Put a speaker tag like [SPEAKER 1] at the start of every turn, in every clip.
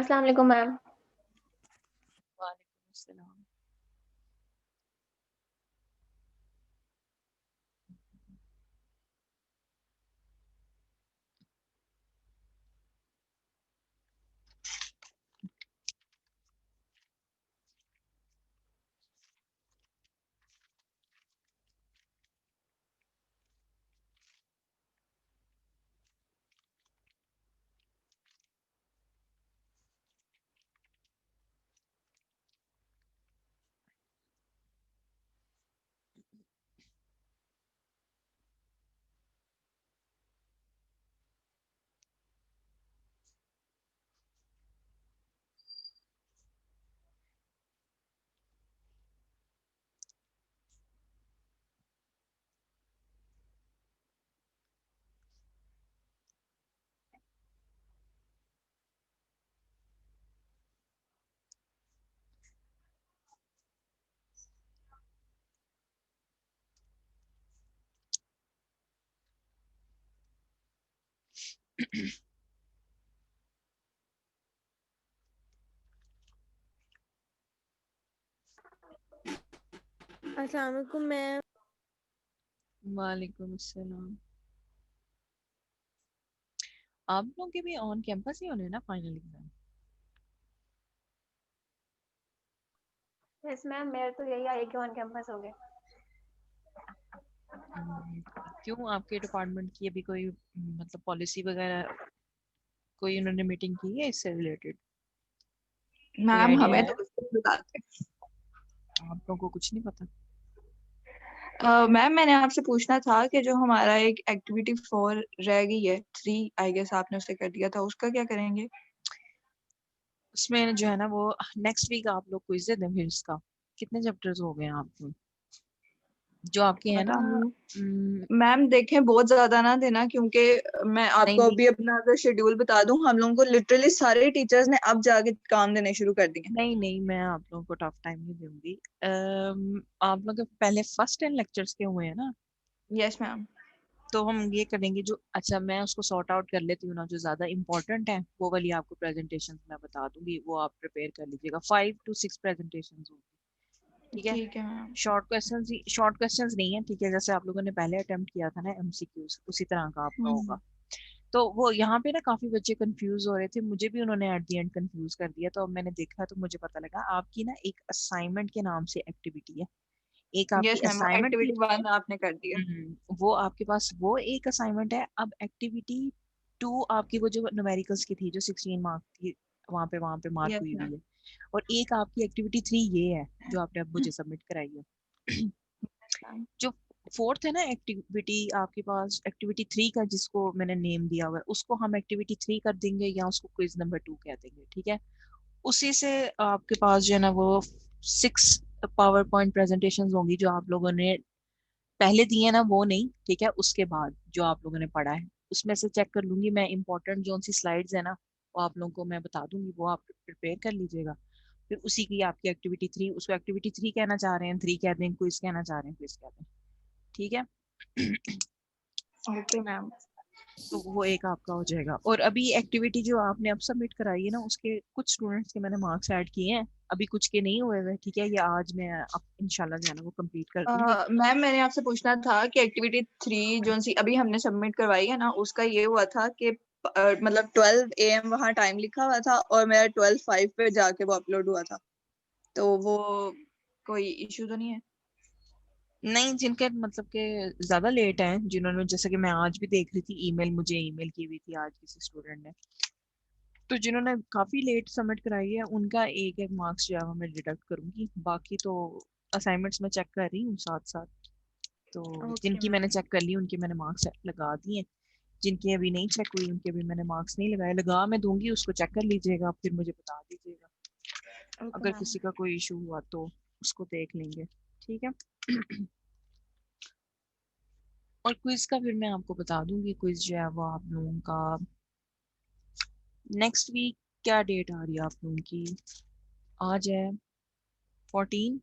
[SPEAKER 1] अस्सलाम वालेकुम मैम।
[SPEAKER 2] वालेकुम अस्सलाम।
[SPEAKER 3] अस्सलाम वालेकुम मैम।
[SPEAKER 2] वालेकुम अस्सलाम। आप लोगों के भी ऑन कैंपस ही होने हैं ना फाइनल एग्जाम?
[SPEAKER 1] यस मैम, मेरे तो यही आई कि ऑन कैंपस हो गए।
[SPEAKER 2] क्यों आपके डिपार्टमेंट की अभी कोई मतलब पॉलिसी वगैरह कोई उन्होंने मीटिंग की है इससे रिलेटेड? कोई
[SPEAKER 4] मैम
[SPEAKER 2] आइडिया
[SPEAKER 4] हमें
[SPEAKER 2] है?
[SPEAKER 4] तो कुछ नहीं बताते।
[SPEAKER 2] आप लोगों को कुछ नहीं पता?
[SPEAKER 4] मैम मैंने आपसे पूछना था कि जो हमारा एक एक्टिविटी 4 रह गई है, 3 आई गेस आपने उसे कर दिया था, उसका क्या करेंगे?
[SPEAKER 2] उसमें जो है ना वो नेक्स्ट वीक आप लोग क्विज दे दें फिर इसका। कितने चैप्टर्स हो गए हैं आपको जो आपके है ना?
[SPEAKER 4] पता नहीं
[SPEAKER 2] हम्म,
[SPEAKER 4] मैम, देखें बहुत ज्यादा ना देना, क्योंकि मैं
[SPEAKER 2] नहीं
[SPEAKER 4] आपको
[SPEAKER 2] नहीं
[SPEAKER 4] अभी अपना अगर शेड्यूल बता दूं, हम लोगों को लिटरली सारे टीचर्स ने अब जाके काम देने शुरू कर दिए।
[SPEAKER 2] नहीं नहीं, मैं आप लोगों को टफ टाइम नहीं दूंगी। आप लोग के पहले फर्स्ट 10 लेक्चर्स के हुए हैं ना?
[SPEAKER 4] Yes ma'am.
[SPEAKER 2] तो हम ये करेंगे जो, अच्छा मैं उसको सॉर्ट आउट कर लेती हूँ ना, जो ज्यादा इंपॉर्टेंट है वो वाली आपको प्रेजेंटेशन मैं बता दूंगी, वो आप प्रिपेयर कर लीजिएगा। 5 to 6 प्रेजेंटेशन होगी, ठीक है?
[SPEAKER 4] ठीक है मैम।
[SPEAKER 2] शॉर्ट क्वेश्चंस नहीं है, ठीक है? जैसे आप लोगों ने पहले अटेम्प्ट किया था ना एमसीक्यूज, उसी तरह का आपका
[SPEAKER 4] हम्म।
[SPEAKER 2] होगा। तो वो यहाँ पे ना काफी बच्चे कंफ्यूज हो रहे थे, मुझे भी उन्होंने एट द एंड कंफ्यूज कर दिया। तो अब मैंने देखा तो मुझे पता लगा आपकी ना एक असाइनमेंट के नाम से एक्टिविटी है। एक आपकी
[SPEAKER 4] यस मैम, वो
[SPEAKER 2] असाइनमेंट की,
[SPEAKER 4] एक्टिविटी 1 आपने कर दिया।
[SPEAKER 2] वो आपके पास वो एक असाइनमेंट है। अब एक्टिविटी 2 आपकी वो जो न्यूमेरिकल्स की थी जो 16 मार्क की, वहां पे मार्क
[SPEAKER 4] यस
[SPEAKER 2] हुई हुई
[SPEAKER 4] मैम।
[SPEAKER 2] है। और एक आपकी एक्टिविटी 3 ये है जो आपने अब मुझे सबमिट कराई है।
[SPEAKER 4] मैम।
[SPEAKER 2] जो फोर्थ है ना एक्टिविटी आपके पास, एक्टिविटी 3 का जिसको मैंने नेम दिया हुआ है, उसको हम एक्टिविटी 3 कर देंगे या उसको क्विज नंबर 2 कह देंगे, ठीक है? उसी से आपके पास जो है ना वो 6 पावर पॉइंट प्रेजेंटेशन होंगी जो आप लोगों ने पहले दिए है ना, वो नहीं, ठीक है? उसके बाद जो आप लोगों ने पढ़ा है उसमें से चेक कर लूंगी मैं, इंपॉर्टेंट जो सी स्लाइड्स है ना वो आप लोगों को मैं बता दूंगी, वो आप प्रिपेयर कर लीजिएगा। फिर उसी की आपकी एक्टिविटी 3, उसको एक्टिविटी 3 कहना चाह रहे हैं 3 कह दें, क्विज कहना चाह रहे हैं क्विज कह दें, ठीक है?
[SPEAKER 4] Okay ma'am.
[SPEAKER 2] तो वो एक आपका हो जाएगा। और अभी एक्टिविटी जो आपने अब सबमिट कराई है ना, उसके कुछ स्टूडेंट्स के मैंने मार्क्स ऐड किए हैं, अभी कुछ के नहीं हुए हुए, ठीक है? ये आज मैं अब इंशाल्लाह जो है ना वो कंप्लीट कर दूंगी।
[SPEAKER 4] मैम मैंने आपसे पूछना था कि एक्टिविटी 3 जो सी अभी हमने सबमिट करवाई है ना, उसका ये हुआ था कि मतलब 12 AM वहाँ टाइम लिखा हुआ था और मेरा 12:05 पे जाके वो अपलोड हुआ था, तो वो कोई इशू तो नहीं है?
[SPEAKER 2] नहीं, जिनके मतलब के ज्यादा लेट हैं, जिन्होंने, जैसे कि मैं आज भी देख रही थी ईमेल, मुझे ईमेल की हुई थी आज किसी स्टूडेंट ने, तो जिन्होंने काफी लेट सबमिट कराई है उनका एक एक मार्क्स जो है वो मैं डिडक्ट करूंगी। बाकी तो असाइनमेंट्स में चेक कर रही हूँ साथ साथ, तो
[SPEAKER 4] ओके
[SPEAKER 2] जिनकी मैंने
[SPEAKER 4] मैम।
[SPEAKER 2] चेक कर ली उनके मैंने मार्क्स लगा दिए। जिनकी अभी नहीं चेक हुई उनके भी मैंने मार्क्स नहीं लगाए। लगा मैं दूंगी, उसको चेक कर लीजिएगा, फिर मुझे बता दीजिएगा।
[SPEAKER 4] ओके
[SPEAKER 2] अगर
[SPEAKER 4] मैम।
[SPEAKER 2] किसी का कोई इशू हुआ तो उसको देख लेंगे, ठीक है? और क्विज का फिर मैं आपको बता दूंगी, क्विज जो है वो आप लोगों का नेक्स्ट वीक, क्या डेट आ रही है आप लोगों की? आज है 14,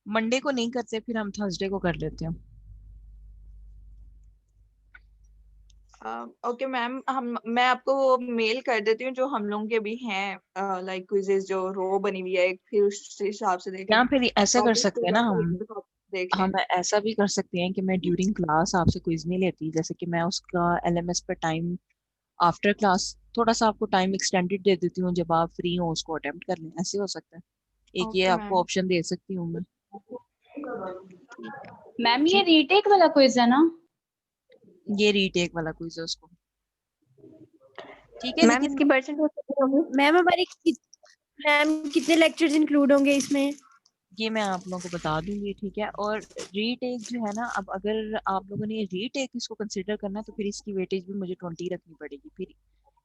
[SPEAKER 2] मंडे को नहीं करते, फिर हम थर्सडे को कर लेते हैं।
[SPEAKER 4] ओके मैम, मैं आपको वो मेल कर देती हूँ जो हम लोगों के भी हैं, लाइक क्विजेज जो रो बनी हुई है, फिर उस हिसाब से देख
[SPEAKER 2] या
[SPEAKER 4] लें।
[SPEAKER 2] फिर ऐसा कर
[SPEAKER 4] टॉपिक
[SPEAKER 2] सकते
[SPEAKER 4] के
[SPEAKER 2] हैं ना
[SPEAKER 4] बाद
[SPEAKER 2] हम
[SPEAKER 4] एक दफा देख लें।
[SPEAKER 2] हम ऐसा भी कर सकते हैं कि मैं ड्यूरिंग क्लास आपसे क्विज नहीं लेती, जैसे कि मैं उसका एलएमएस पे टाइम आफ्टर क्लास थोड़ा सा आपको टाइम एक्सटेंडेड दे देती हूँ, जब आप फ्री हो उसको अटेम्प्ट कर लें, ऐसे हो सकता है। एक ये
[SPEAKER 4] ओके
[SPEAKER 2] आपको
[SPEAKER 4] मैम।
[SPEAKER 2] ऑप्शन दे सकती हूँ मैं।
[SPEAKER 5] मैम ये
[SPEAKER 2] ठीक,
[SPEAKER 5] रीटेक वाला क्विज है ना?
[SPEAKER 2] ये रीटेक वाला क्विज है उसको, ठीक है।
[SPEAKER 1] मैम
[SPEAKER 2] लेकिन
[SPEAKER 1] इसकी परसेंटेज कितनी होगी?
[SPEAKER 3] मैम मैम कितने लेक्चर्स इंक्लूड होंगे इसमें?
[SPEAKER 2] ये मैं आप लोगों को बता दूंगी, ठीक है। और रीटेक जो है ना, अब अगर आप लोगों ने रीटेक इसको कंसिडर करना है तो फिर इसकी वेटेज भी मुझे 20 रखनी पड़ेगी। फिर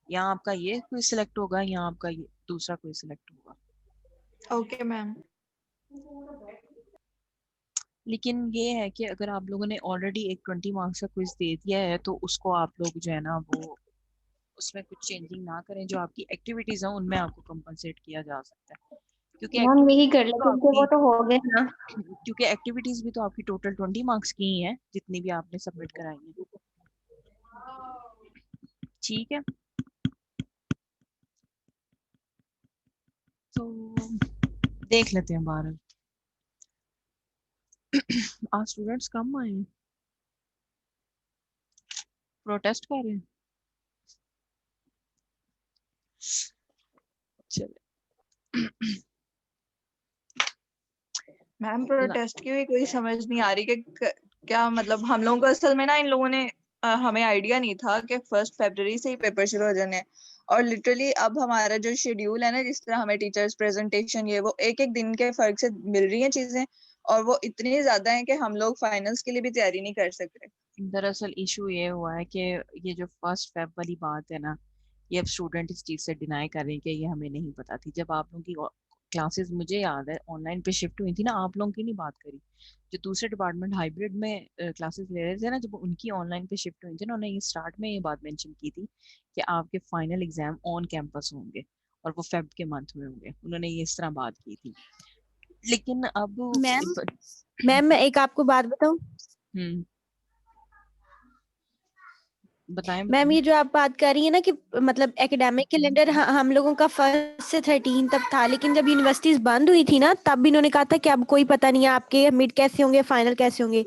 [SPEAKER 2] यहाँ आपका ये क्विज सिलेक्ट होगा, यहाँ आपका ये दूसरा क्विज सिलेक्ट होगा।
[SPEAKER 4] Okay ma'am.
[SPEAKER 2] लेकिन ये है कि अगर आप लोगों ने ऑलरेडी एक 20 मार्क्स का क्विज दे दिया है तो उसको आप लोग जो है ना वो उसमें कुछ चेंजिंग ना करें, जो आपकी एक्टिविटीज हैं उनमें आपको कंपनसेट किया जा सकता है, क्योंकि
[SPEAKER 1] मैम यही
[SPEAKER 2] एक्टिविटीज
[SPEAKER 1] कर
[SPEAKER 2] भी
[SPEAKER 1] ले
[SPEAKER 2] तो
[SPEAKER 1] क्योंकि वो
[SPEAKER 2] आपकी
[SPEAKER 1] तो हो गया ना।
[SPEAKER 2] क्योंकि एक्टिविटीज भी तो आपकी टोटल 20 मार्क्स की ही हैं, जितनी भी आपने सबमिट कराई हैं। ठीक है, तो देख लेते हैं बाहर। आज स्टूडेंट्स कम आए हैं, प्रोटेस्ट कर रहे हैं। चले
[SPEAKER 4] मैम प्रोटेस्ट की भी कोई समझ नहीं आ रही कि क्या मतलब हम लोगों को असल में ना इन लोगों ने हमें आइडिया नहीं था कि 1 फरवरी से ही पेपर शुरू हो जाने हैं। और लिटरली अब हमारा जो शेड्यूल है ना, जिस तरह हमें टीचर्स प्रेजेंटेशन ये वो एक एक दिन के फर्क से मिल रही हैं चीजें, और वो इतनी ज्यादा हैं कि हम लोग फाइनल्स के लिए भी तैयारी नहीं कर सकते।
[SPEAKER 2] दरअसल इशू ये हुआ है कि ये जो 1 फेब वाली बात है ना, ये अब स्टूडेंट इस चीज़ से डिनाई कर रहे हैं कि ये हमें नहीं पता थी। जब आप लोगों की क्लासेस मुझे याद है ऑनलाइन पे शिफ्ट हुई थी ना, आप लोगों की नहीं बात करी, जो दूसरे डिपार्टमेंट हाइब्रिड में क्लासेस ले रहे थे ना, जब उनकी ऑनलाइन पे शिफ्ट हुई थी ना, उन्होंने ये स्टार्ट में ये बात मेंशन की थी कि आपके फाइनल एग्जाम ऑन कैंपस होंगे और वो फेब के मंथ में होंगे। उन्होंने ये इस तरह बात की थी। लेकिन अब
[SPEAKER 3] मैम मैं एक आपको बात बताऊं?
[SPEAKER 2] हम्म, बताएं
[SPEAKER 3] मैम
[SPEAKER 2] बताएं।
[SPEAKER 3] ये जो आप बात कर रही है ना कि मतलब एकेडमिक कैलेंडर हम लोगों का 1 से 13 तक था, लेकिन जब यूनिवर्सिटीज बंद हुई थी ना तब भी इन्होंने कहा था कि अब कोई पता नहीं है आपके मिड कैसे होंगे, फाइनल कैसे होंगे।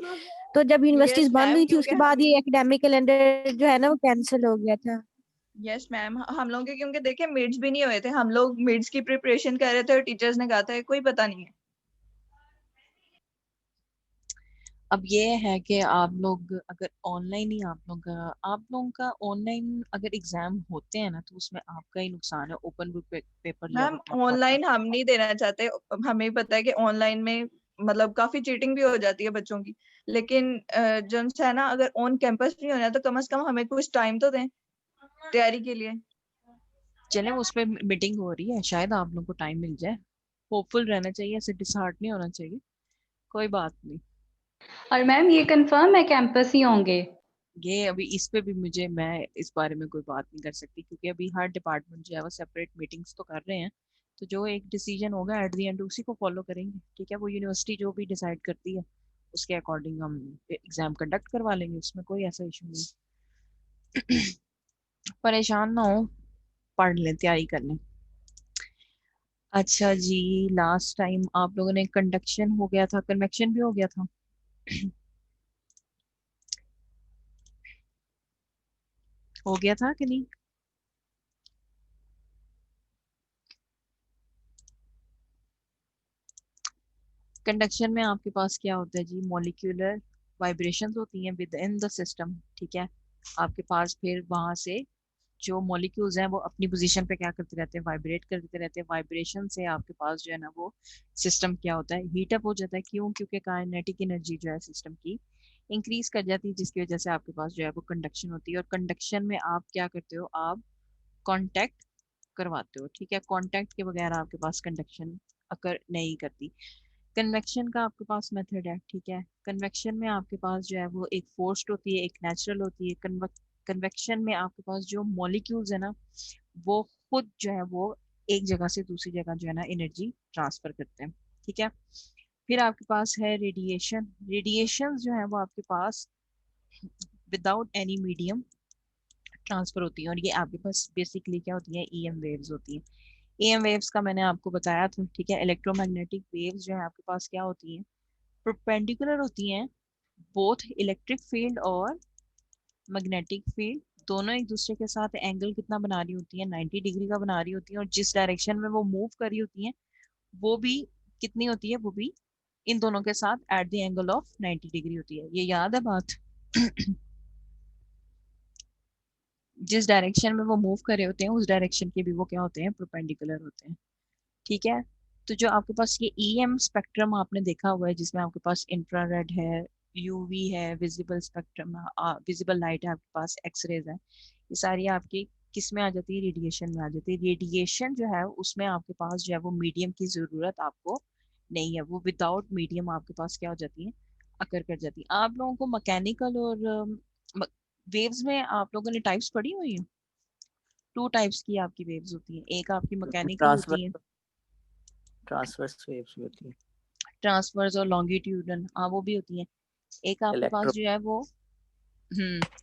[SPEAKER 3] तो जब यूनिवर्सिटीज
[SPEAKER 4] यस
[SPEAKER 3] बंद
[SPEAKER 4] मैम,
[SPEAKER 3] हुई थी
[SPEAKER 4] क्योंकि
[SPEAKER 3] उसके
[SPEAKER 4] हम
[SPEAKER 3] बाद ये एकेडमिक कैलेंडर जो है ना वो कैंसिल हो गया था।
[SPEAKER 4] यस मैम, हम लोग के क्योंकि देखिए मिड्स भी नहीं हुए थे, हम लोग मिड्स की प्रिपरेशन कर रहे थे और टीचर्स ने कहा था कोई पता नहीं है।
[SPEAKER 2] अब ये है कि आप लोग अगर ऑनलाइन ही आप लोगों का ऑनलाइन अगर एग्जाम होते हैं ना तो उसमें आपका ही नुकसान है। Open book paper level
[SPEAKER 4] ma'am
[SPEAKER 2] पे आपको अपना
[SPEAKER 4] ऑनलाइन हम नहीं देना चाहते, हमें पता है कि ऑनलाइन में मतलब काफी चीटिंग भी हो जाती है बच्चों की, लेकिन जो है ना, अगर ऑन कैंपस नहीं होना तो कम से कम हमें कुछ टाइम तो दें तैयारी के लिए।
[SPEAKER 2] चले उस पर मीटिंग हो रही है, शायद आप लोगों को टाइम मिल जाए। होपफुल रहना चाहिए, ऐसे डिसहार्ट नहीं होना चाहिए। कोई बात नहीं,
[SPEAKER 5] और मैम ये कंफर्म है कैंपस ही होंगे?
[SPEAKER 2] ये अभी इस पे भी मैं इस बारे में कोई बात नहीं कर सकती, क्योंकि अभी हर डिपार्टमेंट जो है वो सेपरेट मीटिंग्स तो कर रहे हैं। तो जो एक डिसीजन होगा एट द एंड उसी को फॉलो करेंगे, ठीक है। वो यूनिवर्सिटी जो भी डिसाइड करती है उसके अकॉर्डिंग हम एग्जाम कंडक्ट करवा लेंगे, उसमें कोई ऐसा इशू नहीं। परेशान ना हो, पढ़ लें, तैयारी कर लें। अच्छा जी, लास्ट टाइम आप लोगों ने कंडक्शन हो गया था, कन्वेक्शन भी हो गया था। हो गया था कि नहीं? कंडक्शन में आपके पास क्या होता है जी, मॉलिक्यूलर वाइब्रेशंस होती हैं विद इन द सिस्टम, ठीक है। आपके पास फिर वहां से जो मॉलिक्यूल्स हैं वो अपनी पोजीशन पे क्या करते रहते हैं, वाइब्रेट करते रहते हैं। वाइब्रेशन से आपके पास जो है ना वो सिस्टम क्या होता है, हीट अप हो जाता है। क्यों? क्योंकि काइनेटिक एनर्जी जो है सिस्टम की इंक्रीज कर जाती है, जिसकी वजह से आपके पास जो है वो कंडक्शन होती है। और कंडक्शन में आप क्या करते हो, आप कांटेक्ट करवाते हो, ठीक है। कांटेक्ट के बगैर आपके पास कंडक्शन अकर नहीं करती। कन्वेक्शन का आपके पास मेथड है, ठीक है। कन्वेक्शन में आपके पास जो है वो एक फोर्स्ड होती है, एक नेचुरल होती है। कन्वेक्शन में आपके पास जो मॉलिक्यूल्स है ना वो खुद जो है वो एक जगह से दूसरी जगह जो है ना एनर्जी ट्रांसफर करते हैं, ठीक है। फिर आपके पास है रेडिएशन। रेडिएशन जो है वो आपके पास विदाउट एनी मीडियम ट्रांसफर होती है, और ये आपके पास बेसिकली क्या होती है, ईएम वेव्स होती है। ईएम वेव्स का मैंने आपको बताया था, ठीक है। इलेक्ट्रोमैग्नेटिक वेव्स जो है आपके पास क्या होती हैं, परपेंडिकुलर होती हैं, बोथ इलेक्ट्रिक फील्ड और मैग्नेटिक फील्ड दोनों एक दूसरे के साथ एंगल कितना बना रही होती है, 90 डिग्री का बना रही होती है, और जिस डायरेक्शन में वो मूव कर रही होती है वो भी कितनी होती है, वो भी इन दोनों के साथ at the angle of 90 degree होती है। ये याद है बात? जिस डायरेक्शन में वो मूव कर रहे होते हैं उस डायरेक्शन के भी वो क्या होते हैं, परपेंडिकुलर होते हैं, ठीक है। तो जो आपके पास ये ईएम स्पेक्ट्रम आपने देखा हुआ है, जिसमें आपके पास इंफ्रारेड है, यूवी है, विजिबल स्पेक्ट्रम, विजिबल लाइट है आपके पास, एक्सरेज है, ये सारी आपकी किस में आ जाती है, रेडिएशन में आ जाती है। रेडिएशन जो है उसमें आपके पास जो है वो मीडियम की जरूरत आपको नहीं है, वो विदाउट मीडियम आपके पास क्या हो जाती है, अकर कर जाती है। आप लोगों को मैकेनिकल और वेव्स में आप लोगों ने टाइप्स पढ़ी हुई है। 2 टाइप्स की आपकी वेव्स होती हैं, एक आपकी मैकेनिकल होती है,
[SPEAKER 6] ट्रांसवर्स वेव्स भी होती हैं,
[SPEAKER 2] ट्रांसवर्स और लॉन्गिट्यूडनल, हाँ वो भी होती है। एक आपके पास
[SPEAKER 6] इलेक्ट्रो
[SPEAKER 2] जो है वो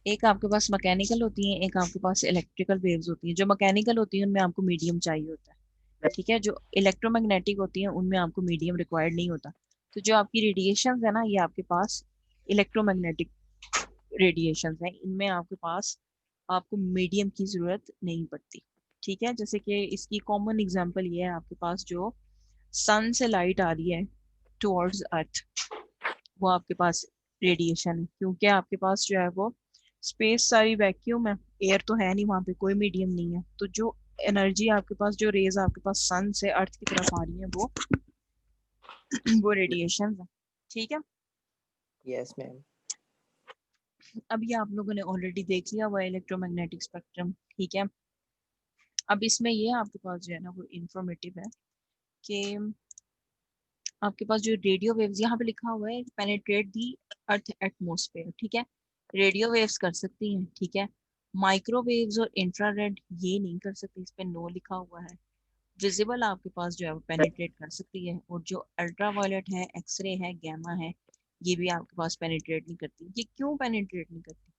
[SPEAKER 2] एक आपके पास मैकेनिकल होती है, एक आपके पास इलेक्ट्रिकल वेव्स होती हैं। जो मैकेनिकल होती है उनमें आपको मीडियम चाहिए होता है, ठीक है। जो इलेक्ट्रोमैग्नेटिक होती है उनमें आपको मीडियम रिक्वायर्ड नहीं होता। तो जो आपकी रेडिएशन है ना, ये आपके पास इलेक्ट्रोमैग्नेटिक रेडिएशन है, इनमें आपके पास आपको मीडियम की जरूरत नहीं पड़ती, ठीक है। जैसे कि इसकी कॉमन एग्जांपल ये है, आपके पास जो सन से लाइट आ रही है टुवर्ड्स अर्थ, वो आपके पास रेडिएशन है, क्योंकि आपके पास जो है वो स्पेस सारी वैक्यूम है, एयर तो है नहीं वहां पे, कोई मीडियम नहीं है। तो जो एनर्जी आपके पास, जो रेज आपके पास सन से अर्थ की तरफ आ रही है, वो रेडिएशन है, ठीक है।
[SPEAKER 6] Yes ma'am.
[SPEAKER 2] अब ये आप लोगों ने ऑलरेडी देख लिया हुआ इलेक्ट्रोमैग्नेटिक स्पेक्ट्रम, ठीक है। अब इसमें ये आपके पास जो है ना वो इंफॉर्मेटिव है कि आपके पास जो रेडियो वेव्स यहाँ पे लिखा हुआ है, पेनिट्रेट दी अर्थ एटमॉस्फेयर, ठीक है। रेडियो वेव्स कर सकती हैं, ठीक है। माइक्रोवेव्स और इंफ्रारेड ये नहीं कर सकती, इस पे नो लिखा हुआ है। विजिबल आपके पास जो है वो पेनिट्रेट कर सकती है, और जो अल्ट्रावायलेट है, एक्सरे है, गैमा है, ये भी आपके पास पेनिट्रेट नहीं करती। ये क्यों पेनिट्रेट नहीं करती?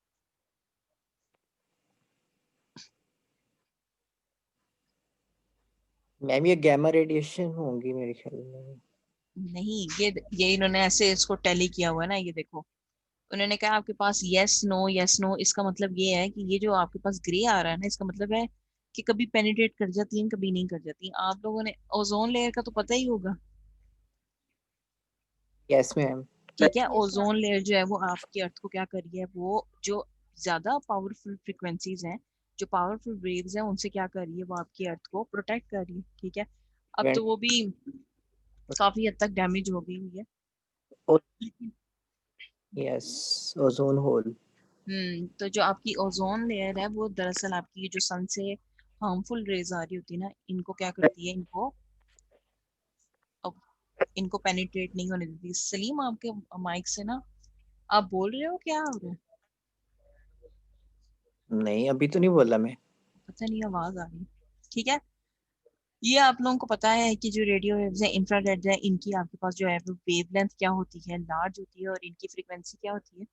[SPEAKER 6] मैम ये गैमा रेडिएशन होंगी मेरे ख्याल में।
[SPEAKER 2] नहीं, ये इन्होंने ऐसे इसको टैली किया हुआ है ना, ये देखो, उन्होंने कहा आपके पास यस नो, इसका मतलब ये है कि ये जो आपके पास ग्रे आ रहा है ना, इसका मतलब है कि कभी पेनिट्रेट कर जाती है, कभी नहीं कर जाती। आप लोगों ने ओजोन लेयर का तो पता ही होगा,
[SPEAKER 6] यस मैम।
[SPEAKER 2] ठीक है। ओजोन लेयर जो है वो आपकी अर्थ को क्या कर रही है, वो जो ज्यादा पावरफुल फ्रिक्वेंसीज हैं, जो पावरफुल वेव्स हैं, उनसे क्या कर रही है, वो आपकी अर्थ को प्रोटेक्ट कर रही है, ठीक है। अब तो वो भी काफी हद तक डैमेज हो गई हुई है, लेकिन
[SPEAKER 6] यस, ओजोन होल।
[SPEAKER 2] तो जो आपकी ओजोन लेयर है वो दरअसल आपकी जो सन से हार्मफुल रेज आ रही होती है ना, इनको क्या करती है, इनको पेनिट्रेट नहीं होने देती। सलीम, आपके माइक से ना आप बोल रहे हो, क्या हो रहा है?
[SPEAKER 6] नहीं अभी तो नहीं बोला मैं।
[SPEAKER 2] पता नहीं, आवाज आ रही है, ठीक है। ये आप लोगों को पता है कि जो रेडियो वेव्स है, इंफ्रारेड है, इनकी आपके पास जो है वो वेवलेंथ क्या होती है, लार्ज होती है, और इनकी फ्रीक्वेंसी क्या होती है,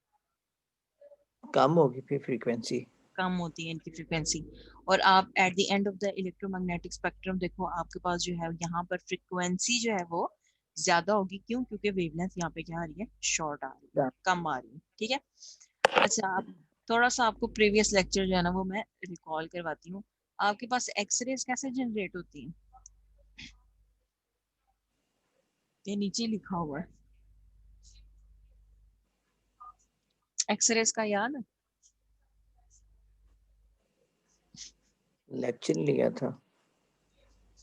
[SPEAKER 6] कम होगी फिर फ्रीक्वेंसी।
[SPEAKER 2] कम होती है इनकी फ्रीक्वेंसी। और आप at the end of the electromagnetic spectrum देखो, आपके पास जो है यहाँ पर फ्रीक्वेंसी जो है वो ज्यादा होगी, क्यों? क्योंकि वेवलेंथ यहाँ पे क्या आ रही है, शॉर्ट आ रही है, कम आ रही है, ठीक है। अच्छा, आप थोड़ा सा आपको प्रीवियस लेक्चर जो है ना वो मैं रिकॉल करवाती हूँ। आपके पास एक्सरेज कैसे जनरेट होती है, ये नीचे लिखा हुआ है, एक्सरेज का याद है?
[SPEAKER 6] लेक्चर लिया था।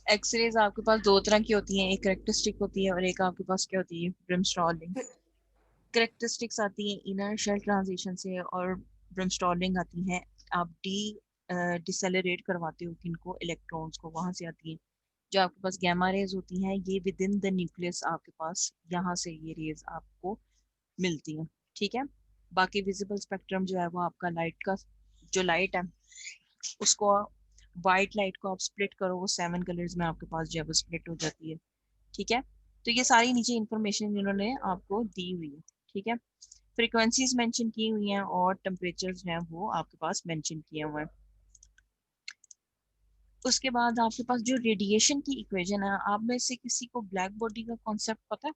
[SPEAKER 2] एक्सरेज आपके पास 2 तरह की होती हैं, एक करेक्टरिस्टिक होती है और एक आपके पास क्या होती है, ब्रिमस्टॉलिंग। करेक्टरिस्टिक्स आती हैं इनर शेल ट्रांजिशन से, और ब्रिमस्टॉलिंग आती हैं आप डिसेलरेट करवाते हो किनको, इलेक्ट्रॉन्स को, वहां से आती है। जो आपके पास गैमा रेज होती हैं, ये विद इन द न्यूक्लियस आपके पास यहाँ से ये रेज आपको मिलती हैं, ठीक है। बाकी विजिबल स्पेक्ट्रम जो है वो आपका लाइट का, जो लाइट है उसको, वाइट लाइट को आप स्प्लिट करो, वो 7 कलर्स में आपके पास जो है वो स्प्लिट हो जाती है, ठीक है। तो ये सारी नीचे इंफॉर्मेशन इन्होंने आपको दी हुई है, ठीक है। फ्रीक्वेंसीज मेंशन की हुई हैं और टेम्परेचर्स हैं वो आपके पास मेंशन किए हुए हैं। उसके बाद आपके पास जो रेडिएशन की इक्वेशन है, आप में से किसी को ब्लैक बॉडी का कॉन्सेप्ट पता है?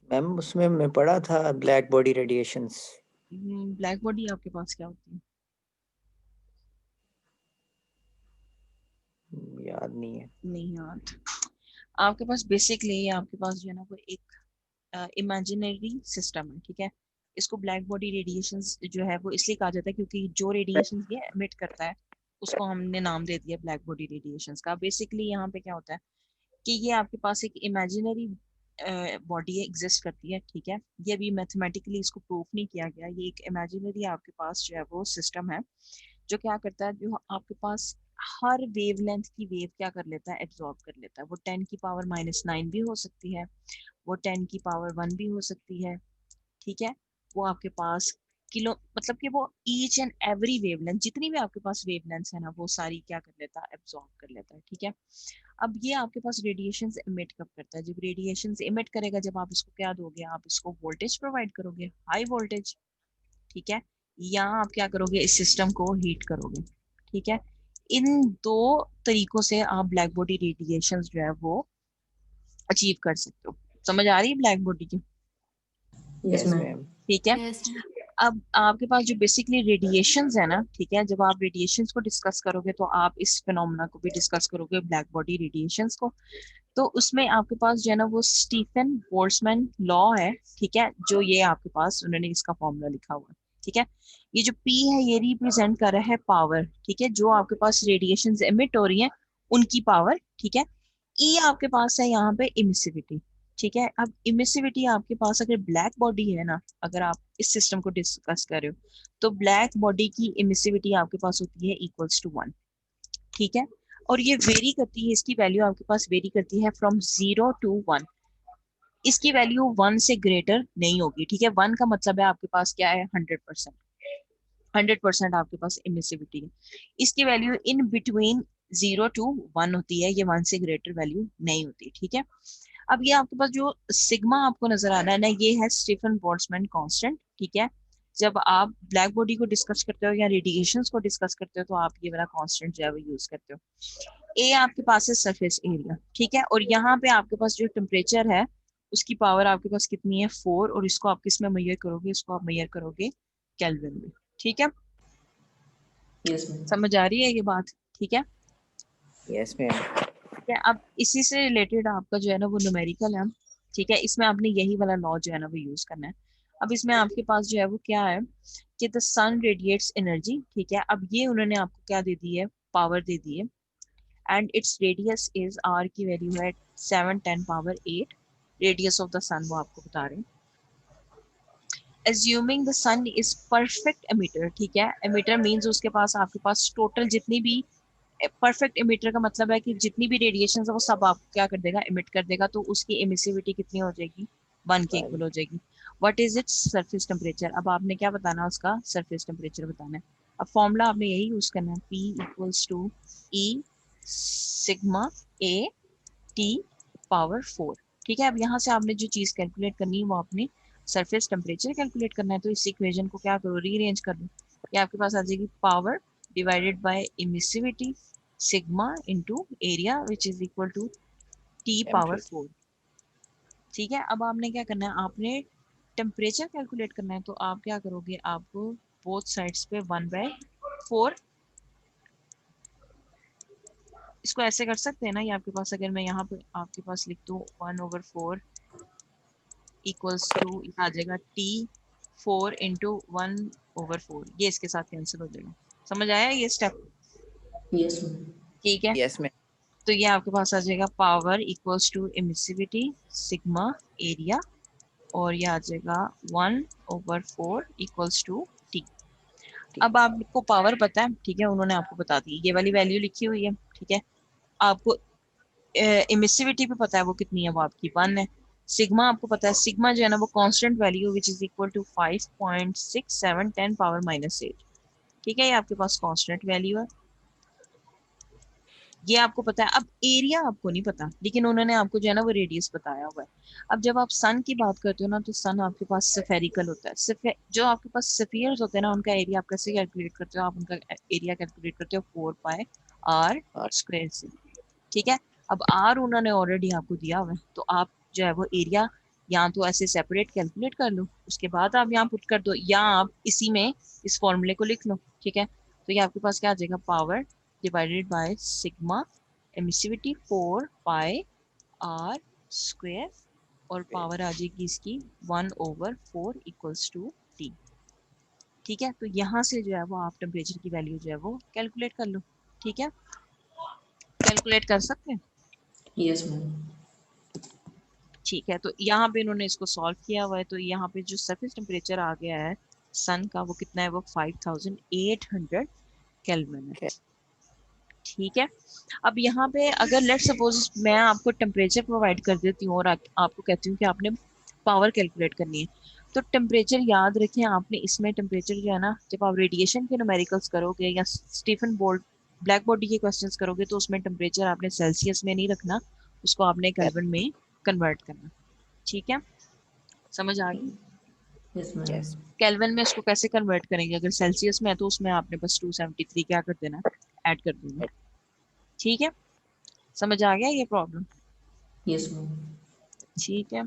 [SPEAKER 6] मैम उसमें मैं पढ़ा था black body radiations.
[SPEAKER 2] Black body आपके पास क्या होती है?
[SPEAKER 6] याद नहीं है।
[SPEAKER 2] नहीं याद। आपके पास बेसिकली आपके पास जो है ना वो एक इमेजिनरी सिस्टम है, ठीक है। इसको ब्लैक बॉडी रेडिएशंस जो है वो इसलिए कहा जाता है क्योंकि जो रेडिएशंस ये एमिट करता है उसको हमने नाम दे दिया ब्लैक बॉडी रेडिएशंस का। बेसिकली यहाँ पे क्या होता है कि ये आपके पास एक इमेजिनरी बॉडी एग्जिस्ट करती है, ठीक है। ये अभी मैथमेटिकली इसको प्रूफ नहीं किया गया, ये एक इमेजिनरी आपके पास जो है वो सिस्टम है जो क्या करता है, जो आपके पास हर वेवलेंथ की वेव क्या कर लेता है, एब्जॉर्ब कर लेता है। वो 10 की पावर -9 भी हो सकती है, वो 10 की पावर 1 भी हो सकती है, ठीक है। वो आपके पास किलो मतलब कि वो ईच एंड एवरी वेवलेंथ, जितनी भी आपके पास वेवलेंथ है ना वो सारी क्या कर लेता है, एब्जॉर्ब कर लेता है, ठीक है। अब ये आपके पास रेडिएशंस इमिट कब करता है? जब रेडिएशंस इमिट करेगा, जब आप इसको क्या दोगे, आप इसको वोल्टेज प्रोवाइड करोगे, हाई वोल्टेज, ठीक है, या आप क्या करोगे, इस सिस्टम को हीट करोगे, ठीक है। इन दो तरीकों से आप ब्लैक बॉडी रेडिएशंस जो है वो अचीव कर सकते हो। समझ आ रही है ब्लैक बॉडी की?
[SPEAKER 6] Yes ma'am.
[SPEAKER 2] ठीक है। अब आपके पास जो बेसिकली रेडिएशंस है ना, ठीक है, जब आप रेडिएशंस को डिस्कस करोगे तो आप इस फिनोमेना को भी डिस्कस करोगे, ब्लैक बॉडी रेडिएशंस को। तो उसमें आपके पास जो है ना वो स्टीफन बोल्ट्जमैन लॉ है, ठीक है, जो ये आपके पास उन्होंने इसका फॉर्मूला लिखा हुआ है, ठीक है। ये जो P है ये रिप्रेजेंट कर रहा है पावर, ठीक है, जो आपके पास रेडिएशंस एमिट हो रही है उनकी पावर, ठीक है। E आपके पास है यहाँ पे इमिसिविटी, ठीक है। अब इमिसिविटी आपके पास अगर ब्लैक बॉडी है ना, अगर आप इस सिस्टम को डिस्कस कर रहे हो तो ब्लैक बॉडी की इमिसिविटी आपके पास होती है इक्वल्स टू 1, ठीक है। और ये वेरी करती है, इसकी वैल्यू आपके पास वेरी करती है फ्रॉम 0 to 1। इसकी वैल्यू 1 से ग्रेटर नहीं होगी, ठीक है। 1 का मतलब है आपके पास क्या है, 100%। 100% आपके पास इमिसिविटी है। इसकी वैल्यू इन बिटवीन 0 to 1 होती है, ये 1 से ग्रेटर वैल्यू नहीं होती, ठीक है। अब ये आपके पास जो सिग्मा आपको नजर आ रहा है ना, ये है स्टीफन बोल्ट्जमैन कांस्टेंट, ठीक है। जब आप ब्लैक बॉडी को डिस्कस करते हो या रेडिएशंस को डिस्कस करते हो तो आप ये वाला कांस्टेंट जो है वो यूज करते हो। ए आपके पास है सरफेस एरिया, ठीक है, और यहाँ पे आपके पास जो टेम्परेचर है उसकी पावर आपके पास कितनी है, 4, और इसको आप किस में मेजर करोगे, इसको आप मेजर करोगे केल्विन में, ठीक है। समझ आ रही है ये बात? ठीक है।
[SPEAKER 6] Yes ma'am.
[SPEAKER 2] ठीक है, अब इसी से रिलेटेड आपका जो है ना वो न्यूमेरिकल है, ठीक है। इसमें आपने यही वाला लॉ जो है ना वो यूज करना है। अब इसमें आपके पास जो है वो क्या है कि द सन रेडिएट्स एनर्जी, ठीक है। अब ये उन्होंने आपको क्या दे दी है, पावर दे दी है, and its radius is, R की वैल्यू है 710 power 8, radius of the sun वो आपको बता रहे हैं। Assuming the sun is perfect emitter, ठीक है। emitter means उसके पास आपके पास टोटल जितनी भी, परफेक्ट इमिटर का मतलब है कि जितनी भी रेडिएशन है वो सब आप क्या कर देगा, इमिट कर देगा, तो उसकी एमिसिविटी कितनी हो जाएगी, 1 के इक्वल हो जाएगी। What is its surface temperature? अब आपने क्या बताना है, उसका सरफेस टेम्परेचर बताना है। अब फॉर्मूला आपने यही यूज करना है, P equals to E sigma A T power 4, ठीक है। अब यहाँ से आपने जो चीज कैलकुलेट करनी है वो आपने सरफेस टेम्परेचर कैलकुलेट करना है। तो इस इक्वेशन को क्या करो, रीअरेंज कर दो, ये आपके पास आ जाएगी power divided by emissivity sigma into area which is equal to T power 4, ठीक है। अब आपने क्या करना है, आपने टेम्परेचर कैलकुलेट करना है, तो आप क्या करोगे, आपको बोथ साइड्स पे 1/4, इसको ऐसे कर सकते हैं ना, ये आपके पास अगर मैं यहाँ पे आपके पास लिख दूँ 1/4 इक्वल्स टू, आ जाएगा T4 इंटू 1/4, ये इसके साथ कैंसिल हो जाएगा। समझ आया ये स्टेप?
[SPEAKER 7] यस
[SPEAKER 2] ठीक है।
[SPEAKER 6] Yes ma'am.
[SPEAKER 2] तो ये आपके पास आ जाएगा power equals to emissivity sigma area, और ये आ जाएगा 1/4 इक्वल्स टू T। अब आपको पावर पता है, ठीक है, उन्होंने आपको बता दी, ये वाली वैल्यू लिखी हुई है, ठीक है। आपको एमिसिविटी भी पता है वो कितनी है, वो आपकी 1 है। सिग्मा आपको पता है, सिग्मा जो है ना वो constant value which is equal to 5.6710 power -8, ठीक है, ये आपके पास कांस्टेंट वैल्यू है। ये आपको पता है। अब एरिया आपको नहीं पता, लेकिन उन्होंने आपको जो है ना वो रेडियस बताया हुआ है। अब जब आप सन की बात करते हो ना, तो सन आपके पास स्फेरिकल होता है। जो आपके पास स्फीयर्स होते हैं ना, उनका एरिया आप कैसे कैलकुलेट करते हो? आप उनका एरिया कैलकुलेट करते हो 4 पाई आर स्क्वायर से, ठीक है। अब आर उन्होंने ऑलरेडी आपको दिया हुआ है, तो आप जो है वो एरिया या तो ऐसे सेपरेट कैलकुलेट कर लो, उसके बाद आप यहाँ पुट कर दो, या आप इसी में इस फॉर्मूले को लिख लो, ठीक है। तो ये आपके पास क्या आ जाएगा, power divided by sigma emissivity 4 pi R square, और पावर आ जाएगी इसकी 1/4 इक्वल्स टू टी, ठीक है। तो यहाँ से जो है वो आप टेम्परेचर की वैल्यू जो है वो कैलकुलेट कर लो, ठीक है। कैलकुलेट कर सकते हैं,
[SPEAKER 7] यस मैम।
[SPEAKER 2] ठीक है। तो यहाँ पे इन्होंने इसको सॉल्व किया हुआ है, तो यहाँ पे जो सरफेस टेम्परेचर आ गया है सन का, वो कितना है, वो 5800 केल्विन है, ठीक है। अब यहाँ पे अगर लेट सपोज मैं आपको टेम्परेचर प्रोवाइड कर देती हूँ और आपको कहती हूँ कि आपने पावर कैलकुलेट करनी है, तो टेम्परेचर याद रखें आपने, इसमें टेम्परेचर जो है ना, जब आप रेडिएशन के न्यूमेरिकल्स करोगे या स्टीफन बोर्ड ब्लैक बॉडी के क्वेश्चंस करोगे, तो उसमें टेम्परेचर आपने सेल्सियस में नहीं रखना, उसको आपने केल्विन में कन्वर्ट करना, ठीक है। समझ आ गई?
[SPEAKER 7] Yes ma'am.
[SPEAKER 6] यस
[SPEAKER 2] केल्विन में इसको कैसे कन्वर्ट करेंगे? अगर सेल्सियस में है तो उसमें आपने बस 273 क्या कर देना, ऐड कर देना, ठीक है। समझ आ गया ये प्रॉब्लम?
[SPEAKER 7] Yes ma'am.
[SPEAKER 2] ठीक है।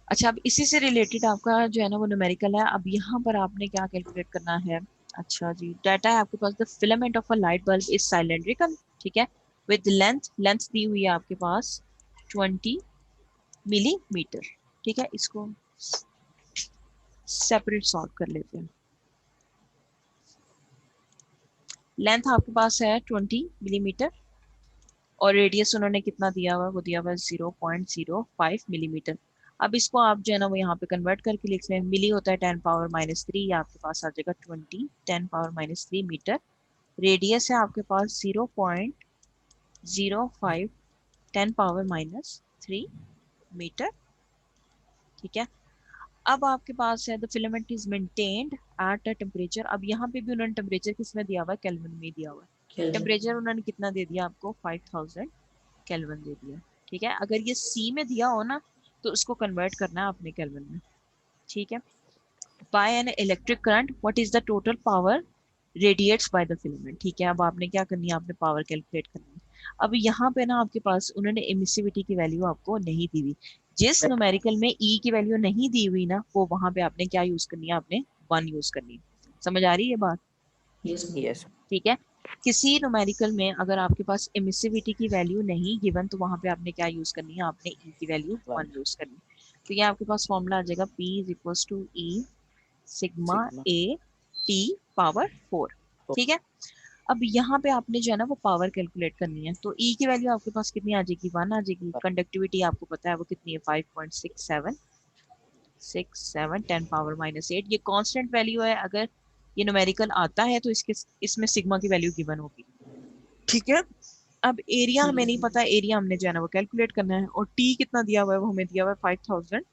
[SPEAKER 2] अच्छा, अब इसी से रिलेटेड आपका जो है ना वो न्यूमेरिकल है। अब यहाँ पर आपने क्या कैलकुलेट करना है? अच्छा जी, डाटा है आपके पास, the filament of a light bulb is cylindrical, ठीक है, विद लेंथ दी हुई है आपके पास 20 मिलीमीटर, ठीक है। इसको सेपरेट सॉल्व कर लेते हैं। लेंथ आपके पास है 20 मिलीमीटर, और रेडियस उन्होंने कितना दिया हुआ है, वो दिया हुआ है 0.05 मिलीमीटर। अब इसको आप जो है ना वो यहाँ पे कन्वर्ट करके लिख लें, मिली होता है 10 पावर -3, या आपके पास आ जाएगा 20 10 पावर -3 मीटर। रेडियस है आपके पास 0.05 10 पावर -3 मीटर, ठीक है। अब आपके पास है the filament is maintained at a temperature. अब यहाँ पे भी उन्होंने टेम्परेचर किसमें दिया हुआ है, केल्विन में दिया हुआ है। टेम्परेचर उन्होंने कितना दे दिया आपको, 5000 केल्विन दे दिया, ठीक है। अगर ये सी में दिया हो ना, तो उसको कन्वर्ट करना है आपने केल्विन में, ठीक है। By an electric current what is the total power radiates by the filament, ठीक है। अब आपने क्या करनी है, आपने पावर कैलकुलेट करनी है। अब यहाँ पे ना आपके पास उन्होंने एमिसिविटी की वैल्यू आपको नहीं दी हुई, जिस न्यूमेरिकल में ई की वैल्यू नहीं दी हुई ना, वो वहां पे आपने क्या यूज करनी है, आपने 1 यूज करनी है। समझ आ रही है बात?
[SPEAKER 7] Yes ma'am.
[SPEAKER 6] यस
[SPEAKER 2] ठीक है। किसी न्यूमेरिकल में अगर आपके पास एमिसिविटी की वैल्यू नहीं गिवन, तो वहां पे आपने क्या यूज करनी है, आपने ई की वैल्यू 1 यूज करनी है। तो ये आपके पास फॉर्मूला आ जाएगा, P is equals to E sigma
[SPEAKER 6] sigma
[SPEAKER 2] A T power 4, ठीक है। अब यहाँ पे आपने जो है ना वो पावर कैलकुलेट करनी है, तो ई की वैल्यू आपके पास कितनी आ जाएगी, 1 आ जाएगी। कंडक्टिविटी आपको पता है वो कितनी है, 5.67 10 पावर -8। ये कांस्टेंट वैल्यू है, अगर ये न्यूमेरिकल आता है तो इसमें सिग्मा की वैल्यू गिवन होगी, ठीक है। अब एरिया हमें नहीं पता, एरिया हमने जो है ना वो कैलकुलेट करना है, और टी कितना दिया हुआ है, वो हमें दिया हुआ है 5000,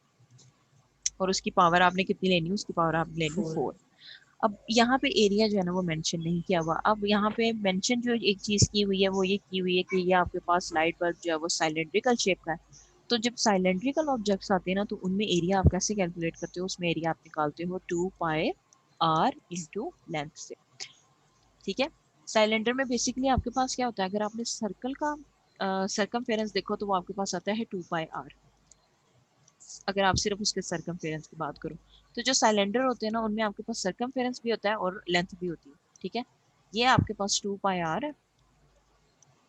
[SPEAKER 2] और उसकी पावर आपने कितनी लेनी है, उसकी पावर आपने लेनी 4। अब यहाँ पे एरिया जो है ना वो मेंशन नहीं किया हुआ। अब यहाँ पे मेंशन जो एक चीज की हुई है वो ये की हुई है कि ये आपके पास लाइट बल्ब जो है वो साइलेंड्रिकल शेप का है। तो जब साइलेंड्रिकल ऑब्जेक्ट्स आते हैं ना, तो उनमें एरिया आप कैसे कैलकुलेट करते हो, उसमें एरिया आप निकालते हो 2 पाई आर इंटू लेंथ से, ठीक है। साइलेंडर में बेसिकली आपके पास क्या होता है, अगर आपने सर्कल का सरकमफेरेंस देखो, तो वो आपके पास आता है 2 पाई आर, अगर आप सिर्फ उसके सरकमफेरेंस की बात करो। तो जो साइलेंडर होते हैं ना, उनमें आपके पास सरकमफेरेंस भी होता है और लेंथ भी होती है, ठीक है। ये आपके पास 2 पाई आर है,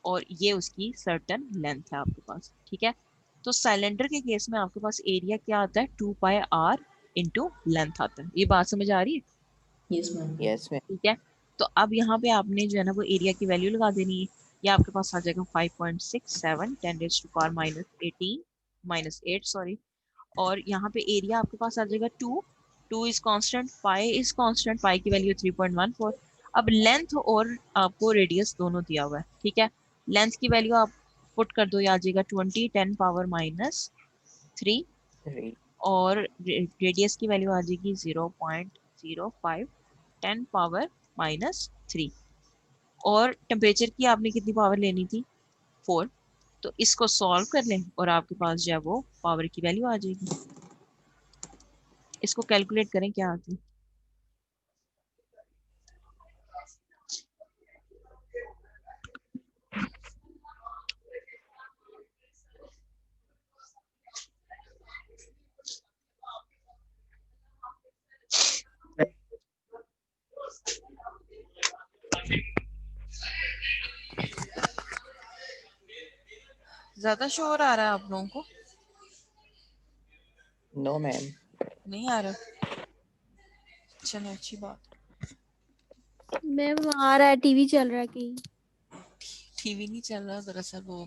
[SPEAKER 2] और ये उसकी सर्टन लेंथ है आपके पास, ठीक है। तो साइलेंडर के केस में आपके पास एरिया क्या आता है, 2 पाई आर इंटू लेंथ आता है। ये बात समझ आ रही है?
[SPEAKER 7] Yes ma'am.
[SPEAKER 6] यस मैम
[SPEAKER 2] ठीक है। तो अब यहाँ पे आपने जो है ना वो एरिया की वैल्यू लगा देनी है। ये आपके पास आ जाएगा 5.67 10⁻⁸ सॉरी, और यहाँ पे एरिया आपके पास आ जाएगा 2 is constant, pi is constant, pi की वैल्यू 3.14। अब लेंथ और आपको रेडियस दोनों दिया हुआ है, ठीक है। लेंथ की वैल्यू आप पुट कर दो, ये आ जाएगा 20 10 पावर -3, और रेडियस की वैल्यू आ जाएगी 0.05 10 पावर -3। और टेम्परेचर की आपने कितनी पावर लेनी थी 4। तो इसको सॉल्व कर लें और आपके पास जो है वो पावर की वैल्यू आ जाएगी। इसको कैलकुलेट करें क्या आती है। ज्यादा शोर आ रहा है आप लोगों को?
[SPEAKER 6] No ma'am.
[SPEAKER 2] नहीं आ रहा? चलो अच्छी बात।
[SPEAKER 3] मैम आ रहा है, टीवी चल रहा है कहीं।
[SPEAKER 2] टीवी नहीं चल रहा, दरअसल वो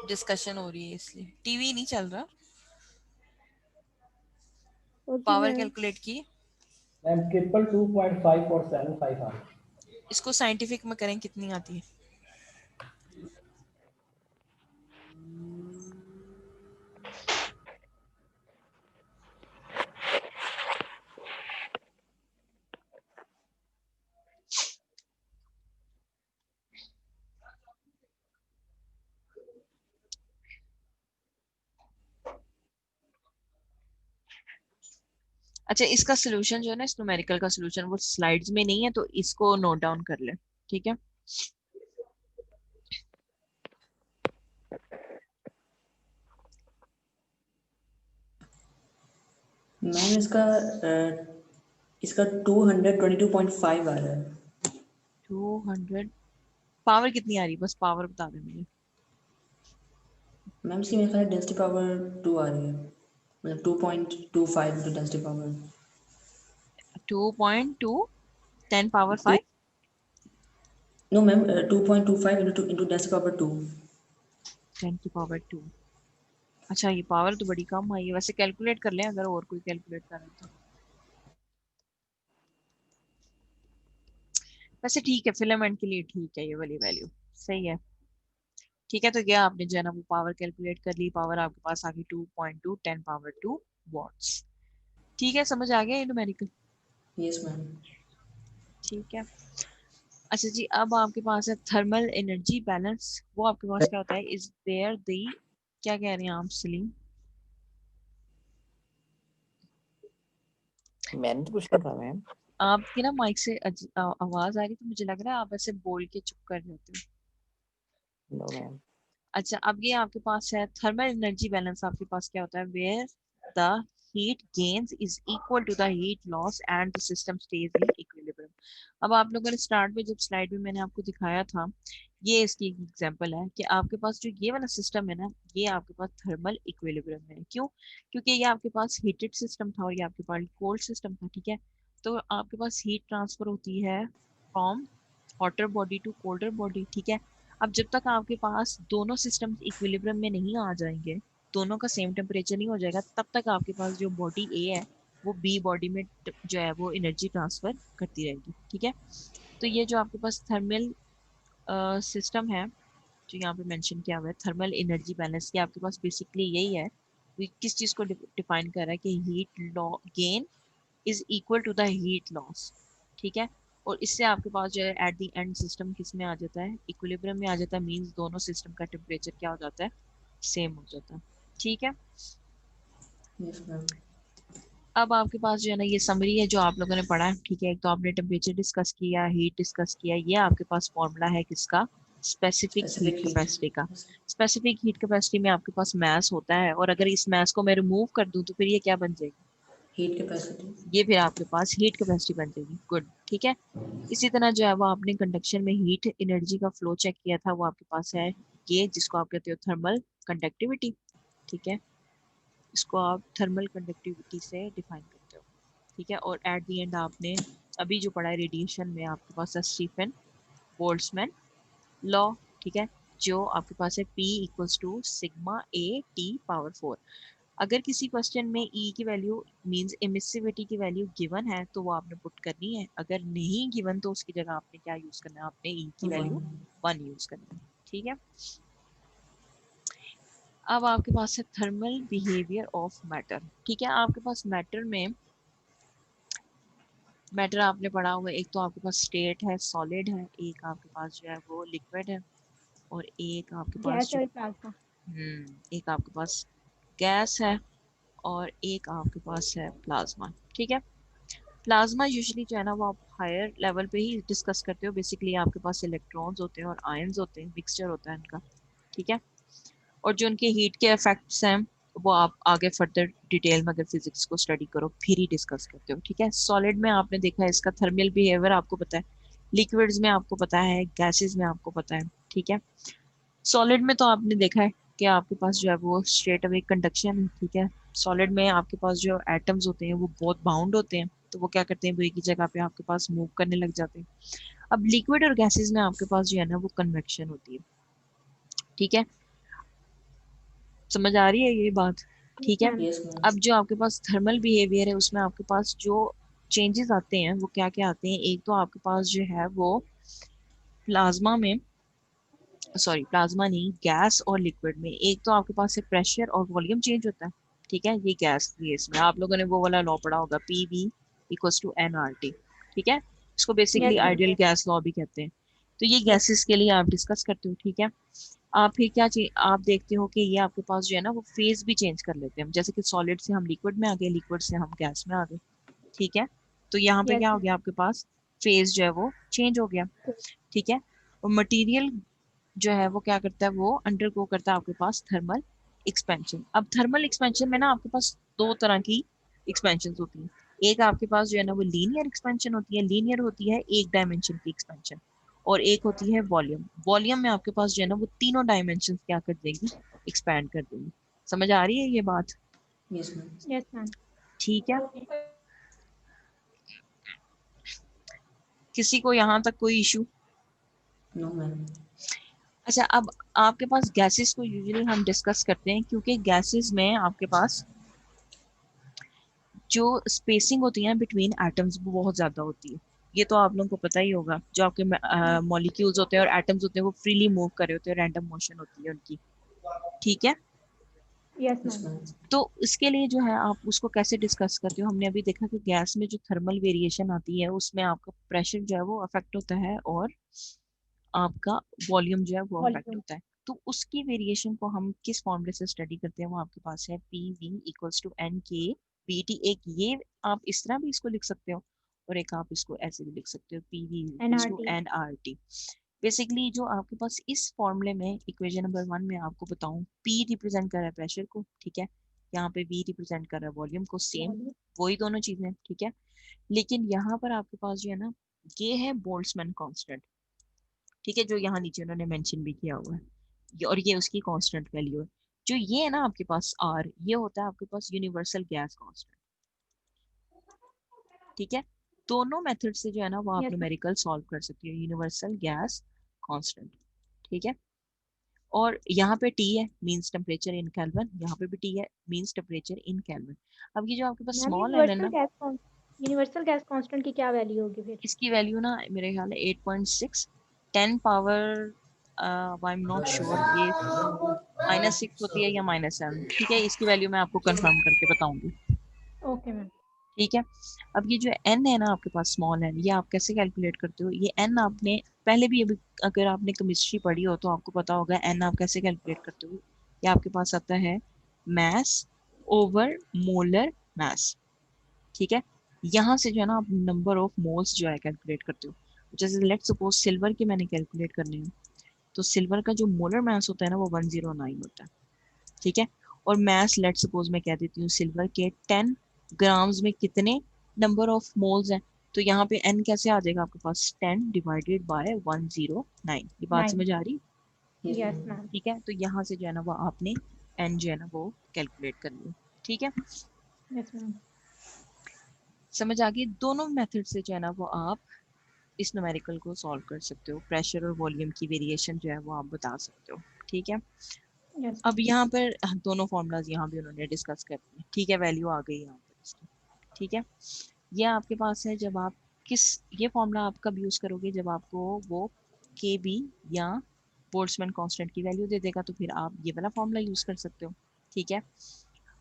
[SPEAKER 2] डिस्कशन हो रही है इसलिए। टीवी नहीं चल रहा।
[SPEAKER 3] Okay
[SPEAKER 2] power
[SPEAKER 3] ma'am.
[SPEAKER 2] कैलकुलेट की।
[SPEAKER 8] मैम 222.5 और 75 आ रही
[SPEAKER 2] इसको साइंटिफिक में करें कितनी आती है? अच्छा, इसका सोल्यूशन जो है ना, इस न्यूमेरिकल का सोल्यूशन वो स्लाइड्स में नहीं है, तो इसको नोट डाउन कर ले। ठीक है।
[SPEAKER 7] मैम इसका 222.5 आ रहा है।
[SPEAKER 2] 200 पावर कितनी आ रही है? बस पावर बता दे मुझे।
[SPEAKER 7] मैम इसकी मेरे ख्याल डेंसिटी पावर 2 आ रही है, मतलब 2.25 into density power
[SPEAKER 2] 2.2 10 power
[SPEAKER 7] 2।
[SPEAKER 2] 5।
[SPEAKER 7] No ma'am 2.25 into density power 2।
[SPEAKER 2] 10 की पावर 2। अच्छा, ये पावर तो बड़ी कम आई है। वैसे कैलकुलेट कर लें अगर और कोई कैलकुलेट करे तो। वैसे ठीक है, फिलामेंट के लिए ठीक है ये वाली वैल्यू। सही है। ठीक है, तो क्या आपने जो है ना वो पावर कैलकुलेट कर ली। पावर आपके पास आ गई 2.2 10 पावर 2 वॉट्स। ठीक है, समझ आ गया ये न्यूमेरिकल?
[SPEAKER 7] Yes ma'am.
[SPEAKER 2] ठीक है। अच्छा जी, अब आपके पास है थर्मल एनर्जी बैलेंस। वो आपके पास क्या होता है? इज देयर दी, क्या कह रहे हैं आप सलीम?
[SPEAKER 6] मैंने तो कुछ नहीं कहा मैम।
[SPEAKER 2] आपकी ना माइक से आवाज आ रही, तो मुझे लग रहा है आप ऐसे बोल के चुप कर जाते हो।
[SPEAKER 6] No ma'am.
[SPEAKER 2] अच्छा, अब ये आपके पास है थर्मल एनर्जी बैलेंस। आपके पास क्या होता है? Where the heat gains is equal to the heat loss and the system stage in equilibrium. अब आप लोगों ने स्टार्ट में जब स्लाइड में मैंने आपको दिखाया था, ये इसकी एक एग्जांपल है कि आपके पास जो ये वाला सिस्टम है ना, ये आपके पास थर्मल इक्विलिब्रियम में है। क्यों? क्योंकि ये आपके पास हीटेड सिस्टम था और ये आपके पास कोल्ड सिस्टम था। ठीक है, तो आपके पास हीट ट्रांसफर होती है from hotter body to colder body. ठीक है, अब जब तक आपके पास दोनों सिस्टम इक्विलिब्रियम में नहीं आ जाएंगे, दोनों का सेम टेम्परेचर नहीं हो जाएगा, तब तक आपके पास जो बॉडी ए है वो बी बॉडी में जो है वो एनर्जी ट्रांसफर करती रहेगी। ठीक है, तो ये जो आपके पास थर्मल सिस्टम है जो यहाँ पे मेंशन किया हुआ है, थर्मल एनर्जी बैलेंस, ये आपके पास बेसिकली यही है। ये किस चीज को डिफाइन कर रहा है कि heat law gain is equal to the heat loss. ठीक है, और इससे आपके पास जो है एट द एंड सिस्टम किस में आ जाता है? इक्विलिब्रियम में आ जाता है। मींस दोनों सिस्टम का टेम्परेचर क्या हो जाता है? सेम हो जाता है। ठीक है,
[SPEAKER 7] यस मैम।
[SPEAKER 2] अब आपके पास जो है ना ये समरी है जो आप लोगों ने पढ़ा है। ठीक है, एक तो आपने टेम्परेचर डिस्कस किया, हीट डिस्कस किया। ये आपके पास फॉर्मूला है किसका? स्पेसिफिक हीट
[SPEAKER 7] स्पेसिफिक
[SPEAKER 2] कैपेसिटी का।
[SPEAKER 7] हीट।
[SPEAKER 2] स्पेसिफिक हीट कैपेसिटी में आपके पास मास होता है, और अगर इस मास को मैं रिमूव कर दूं तो फिर ये क्या बन जाएगी?
[SPEAKER 7] Heat capacity.
[SPEAKER 2] ये फिर आपके पास हीट कैपेसिटी बन जाएगी। गुड। ठीक है, इसी तरह जो है वो आपने कंडक्शन में हीट एनर्जी का फ्लो चेक किया था, वो आपके पास है ये, जिसको आप कहते हो थर्मल कंडक्टिविटी। ठीक है, इसको आप थर्मल कंडक्टिविटी से डिफाइन करते हो। ठीक है, और एट द एंड आपने अभी जो पढ़ा है रेडिएशन में, आपके पास है स्टीफन बोल्ट्जमैन लॉ। ठीक है, जो आपके पास है P equals to sigma A T power 4। अगर किसी क्वेश्चन में E की वैल्यू मींस एमिसिविटी की वैल्यू गिवन है तो वो आपने पुट करनी है। अगर नहीं गिवन तो उसकी जगह आपने क्या यूज करना है? आपने E की वैल्यू 1 यूज करनी है। ठीक है, अब आपके पास है थर्मल बिहेवियर ऑफ मैटर। ठीक है, आपके पास मैटर में मैटर आपने पढ़ा हुआ है, एक तो आपके पास स्टेट है, सॉलिड है, एक आपके पास जो है वो लिक्विड है, और एक आपके पास
[SPEAKER 3] गैस
[SPEAKER 2] जो
[SPEAKER 3] और प्लाज्मा।
[SPEAKER 2] एक आपके पास गैस है, और एक आपके पास है प्लाज्मा। ठीक है, प्लाज्मा यूजुअली जो है ना वो आप हायर लेवल पे ही डिस्कस करते हो। बेसिकली आपके पास इलेक्ट्रॉन्स होते हैं और आयंस होते हैं, मिक्सचर होता है इनका। ठीक है, और जो उनके हीट के इफेक्ट्स हैं वो आप आगे फर्दर डिटेल में अगर फिजिक्स को स्टडी करो फिर ही डिस्कस करते हो। ठीक है, सॉलिड में आपने देखा है इसका थर्मल बिहेवियर आपको पता है, लिक्विड्स में आपको पता है, गैसेस में आपको पता है। ठीक है, सॉलिड में तो आपने देखा है कि आपके पास जो है वो स्ट्रेट अवे कंडक्शन है। ठीक है, सॉलिड में आपके पास जो एटम्स होते हैं वो बहुत बाउंड होते हैं, तो वो क्या करते हैं, वो एक ही जगह पे आपके पास मूव करने लग जाते हैं। अब लिक्विड और गैसेस में आपके पास जो है ना वो कन्वेक्शन होती है। ठीक है, समझ आ रही है ये बात? ठीक है,
[SPEAKER 7] यस मैम।
[SPEAKER 2] अब जो आपके पास थर्मल बिहेवियर है उसमें आपके पास जो चेंजेस आते हैं वो क्या क्या आते हैं, एक तो आपके पास जो है वो प्लाज्मा में, सॉरी प्लाज्मा नहीं, गैस और लिक्विड में, एक तो आपके पास है प्रेशर और वॉल्यूम चेंज होता है। ठीक है, ये गैस केस में आप लोगों ने वो वाला लॉ पढ़ा होगा, P V equals to N R T. ठीक है, इसको basically
[SPEAKER 3] yes ma'am.
[SPEAKER 2] Ideal gas law भी कहते हैं। तो ये गैसेस के लिए आप डिस्कस करते हो। ठीक है, आप फिर क्या आप देखते हो कि ये आपके पास जो है ना वो फेज भी चेंज कर लेते हैं, जैसे कि सॉलिड से हम लिक्विड में आ गए, लिक्विड से हम गैस में आ गए। ठीक है, तो यहाँ पे
[SPEAKER 3] यस
[SPEAKER 2] क्या हो
[SPEAKER 3] मैम।
[SPEAKER 2] गया, आपके पास फेज जो है वो चेंज हो गया। ठीक है, और मटेरियल जो है वो क्या करता है, वो अंडरगो करता है आपके पास थर्मल एक्सपेंशन। अब थर्मल एक्सपेंशन में ना आपके पास दो तरह की एक्सपेंशन होती है, एक आपके पास जो है ना वो लीनियर एक्सपेंशन होती है, लीनियर होती है एक डायमेंशन की एक्सपेंशन, और एक होती है वॉल्यूम। वॉल्यूम में आपके पास जो है ना वो तीनों डायमेंशन क्या कर देंगी, एक्सपैंड कर देंगी। समझ आ रही है ये बात?
[SPEAKER 7] Yes ma'am.
[SPEAKER 3] Yes ma'am.
[SPEAKER 2] ठीक है, किसी को यहाँ तक कोई इशू?
[SPEAKER 7] No ma'am.
[SPEAKER 2] अच्छा, अब आपके पास गैसेस को यूजुअली हम डिस्कस करते हैं क्योंकि गैसेस में आपके पास जो स्पेसिंग होती है बिटवीन एटम्स वो बहुत ज्यादा होती है। ये तो आप लोगों को पता ही होगा, जो आपके मॉलिक्यूल्स होते हैं और एटम्स होते हैं वो फ्रीली मूव कर रहे होते हैं, रैंडम मोशन होती है उनकी। ठीक है,
[SPEAKER 3] यस
[SPEAKER 7] यस
[SPEAKER 3] मैम।
[SPEAKER 7] मैम।
[SPEAKER 2] तो इसके लिए जो है आप उसको कैसे डिस्कस करते हो, हमने अभी देखा कि गैस में जो थर्मल वेरिएशन आती है उसमें आपका प्रेशर जो है वो अफेक्ट होता है, और आपका वॉल्यूम जो है वो अफेक्ट
[SPEAKER 3] वॉल्यूम।
[SPEAKER 2] होता है। तो उसकी वेरिएशन को हम किस फॉर्मूले से स्टडी करते हैं, वो आपके पास है P V equals to N K B T. एक ये आप इस तरह भी इसको लिख सकते हो, और एक आप इसको ऐसे भी लिख सकते हो, P V equals to
[SPEAKER 3] NRT.
[SPEAKER 2] N R T. Basically जो आपके पास इस फॉर्मूले में इक्वेशन नंबर 1 में आपको बताऊं, पी रिप्रेजेंट कर रहा है प्रेशर को। ठीक है, यहाँ पे वी रिप्रेजेंट कर रहा है वॉल्यूम को, सेम
[SPEAKER 3] वॉल्यूम।
[SPEAKER 2] वही दोनों चीजें। ठीक है, लेकिन यहाँ पर आपके पास जो है ना ये है बोल्ट्जमैन कांस्टेंट। ठीक है, जो यहाँ नीचे उन्होंने मेंशन भी किया हुआ है, और ये उसकी कांस्टेंट वैल्यू है। जो ये है ना आपके पास आर, ये होता है आपके पास यूनिवर्सल गैस कांस्टेंट। ठीक है, दोनों मेथड से जो है ना वो आप
[SPEAKER 3] यस मैम।
[SPEAKER 2] न्यूमेरिकल सॉल्व कर सकते हो, यूनिवर्सल गैस कांस्टेंट। ठीक है, और यहाँ पे टी है मींस टेम्परेचर इन केल्विन, यहाँ पे भी टी है मींस टेम्परेचर इन केल्विन। अब ये जो आपके पास
[SPEAKER 3] मैम
[SPEAKER 2] स्मॉल एल है
[SPEAKER 3] यूनिवर्सल
[SPEAKER 2] ना,
[SPEAKER 3] गैस यूनिवर्सल गैस कांस्टेंट की क्या वैल्यू होगी फिर?
[SPEAKER 2] इसकी वैल्यू ना मेरे ख्याल है 8.6, 10 power I am not sure, ये -6 होती है या -7। ठीक है, इसकी वैल्यू मैं आपको कंफर्म करके बताऊंगी।
[SPEAKER 3] Okay ma'am.
[SPEAKER 2] ठीक है, अब ये जो एन है ना आपके पास स्मॉल एन, ये आप कैसे कैलकुलेट करते हो, ये एन आपने पहले भी अभी अगर आपने केमिस्ट्री पढ़ी हो तो आपको पता होगा एन आप कैसे कैलकुलेट करते हो। ये आपके पास आता है मास ओवर मोलर मास। ठीक है, यहाँ से जो है ना आप नंबर ऑफ मोल्स जो है कैलकुलेट करते हो। जैसे लेट सपोज सिल्वर की मैंने कैलकुलेट करनी है, तो सिल्वर का जो मोलर मास होता है ना वो 109 होता है। ठीक है, और मास लेट सपोज मैं कह देती हूँ सिल्वर के 10 ग्राम्स में कितने नंबर ऑफ मोल्स हैं, तो यहाँ पे n कैसे आ जाएगा आपके पास, 10 डिवाइडेड बाय 109। ये बात
[SPEAKER 3] 9।
[SPEAKER 2] समझ आ रही?
[SPEAKER 7] Yes
[SPEAKER 3] yes
[SPEAKER 7] ma'am.
[SPEAKER 3] मैम।
[SPEAKER 2] ठीक है, तो यहाँ से जो है ना वो आपने n जो है ना वो कैलकुलेट करनी है। ठीक है,
[SPEAKER 3] यस मैम।
[SPEAKER 2] समझ आ गई? दोनों मेथड से जो है ना वो आप इस न्यूमेरिकल को सॉल्व कर सकते हो, प्रेशर और वॉल्यूम की वेरिएशन जो है वो आप बता सकते हो। ठीक है,
[SPEAKER 3] यस
[SPEAKER 2] अब
[SPEAKER 3] मैम।
[SPEAKER 2] यहाँ पर दोनों फॉर्मूलाज यहाँ भी उन्होंने डिस्कस कर दिए। ठीक है, वैल्यू आ गई यहाँ पर इसकी। ठीक है, ये आपके पास है, जब आप किस ये फॉर्मूला आप कब यूज करोगे, जब आपको वो के बी या बोल्ट्जमैन कांस्टेंट की वैल्यू दे देगा, तो फिर आप ये वाला फॉर्मूला यूज कर सकते हो। ठीक है,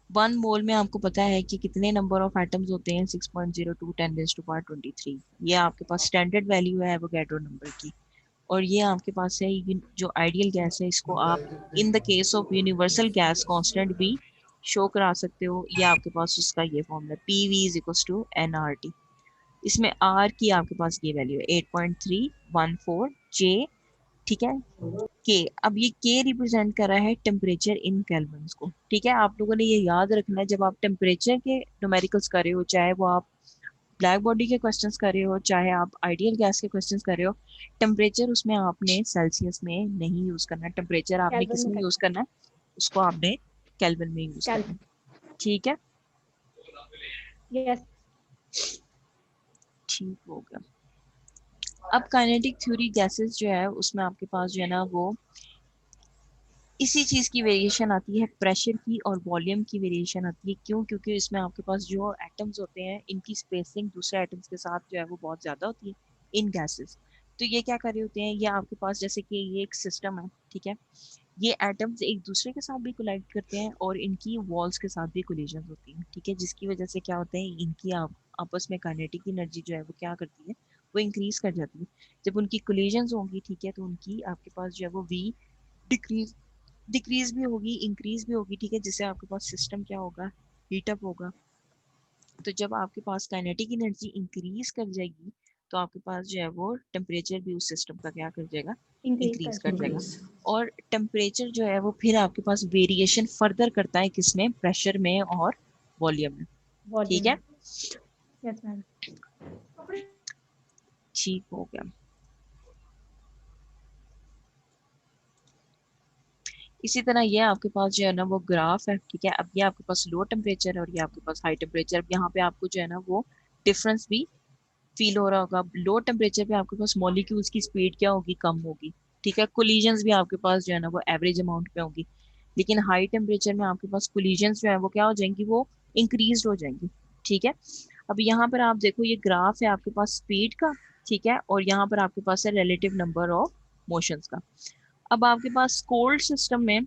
[SPEAKER 2] 1 मोल में आपको पता है कि कितने नंबर ऑफ एटम्स होते हैं, 6.02 10⁻23। ये आपके पास स्टैंडर्ड वैल्यू है एवोगैड्रो नंबर की। और ये आपके पास है ये जो आइडियल गैस है, इसको आप in the case of universal gas constant भी शो करा सकते हो। ये आपके पास उसका ये formula PV is equals to NRT। इसमें R की आपके पास ये वैल्यू है 8.314 J, ठीक है। के, अब ये के रिप्रेजेंट कर रहा है टेम्परेचर इन केल्विन्स को, ठीक है। आप लोगों ने ये याद रखना है जब आप टेम्परेचर के न्यूमेरिकल्स कर रहे हो, चाहे वो आप ब्लैक बॉडी के क्वेश्चंस कर रहे हो, चाहे आप आइडियल गैस के क्वेश्चंस कर रहे हो, टेम्परेचर उसमें आपने सेल्सियस में नहीं यूज करना है। टेम्परेचर आपने
[SPEAKER 3] केल्विन
[SPEAKER 2] किस
[SPEAKER 3] में
[SPEAKER 2] में यूज
[SPEAKER 3] करना
[SPEAKER 2] करना है, उसको आपने केल्विन में यूज करना है, ठीक है।
[SPEAKER 3] यस।
[SPEAKER 2] ठीक हो गया। अब काइनेटिक थ्योरी गैसेस जो है उसमें आपके पास जो है ना वो इसी चीज की वेरिएशन आती है, प्रेशर की और वॉल्यूम की वेरिएशन आती है। क्यों? क्योंकि इसमें आपके पास जो एटम्स होते हैं इनकी स्पेसिंग दूसरे एटम्स के साथ जो है वो बहुत ज्यादा होती है इन गैसेस। तो ये क्या कर रहे होते हैं, ये आपके पास जैसे कि ये एक सिस्टम है, ठीक है। ये एटम्स एक दूसरे के साथ भी कोलाइड करते हैं और इनकी वॉल्स के साथ भी कोलिजन होती है, ठीक है। जिसकी वजह से क्या होता है, इनकी आपस में काइनेटिक एनर्जी जो है वो क्या करती है, वो इंक्रीज कर जाती है। जब उनकी कोलिजन होंगी, ठीक है, तो उनकी आपके पास जो है वो V डिक्रीज भी होगी, इंक्रीज भी होगी, ठीक है। जिससे आपके पास सिस्टम क्या होगा, हीटअप होगा। तो जब आपके पास काइनेटिक एनर्जी इंक्रीज कर जाएगी तो आपके पास जो है वो टेम्परेचर भी उस सिस्टम का क्या कर जाएगा, इंक्रीज कर जाएगा।
[SPEAKER 7] इंक्रीज।
[SPEAKER 2] और टेम्परेचर जो है वो फिर आपके पास वेरिएशन फर्दर करता है किसमें, प्रेशर में और वॉल्यूम में, ठीक है।
[SPEAKER 3] Yes ma'am.
[SPEAKER 2] ठीक हो गया। इसी तरह ये आपके पास जो है ना वो ग्राफ है, ठीक है। अब ये आपके पास लो टेम्परेचर है और ये आपके पास हाई टेम्परेचर। अब यहाँ पे आपको जो है ना वो डिफरेंस भी फील हो रहा होगा। लो टेम्परेचर पे आपके पास मॉलिक्यूल्स की स्पीड क्या होगी, कम होगी, ठीक है। कोलिजन्स भी आपके पास जो है ना वो एवरेज अमाउंट पे होंगी। लेकिन हाई टेम्परेचर में आपके पास कोलिजन्स जो है वो क्या हो जाएंगी, वो इंक्रीज हो जाएंगी, ठीक है। अब यहाँ पर आप देखो ये ग्राफ है आपके पास स्पीड का, ठीक है, और यहाँ पर आपके पास है रिलेटिव नंबर ऑफ मोशंस का। अब आपके पास कोल्ड सिस्टम में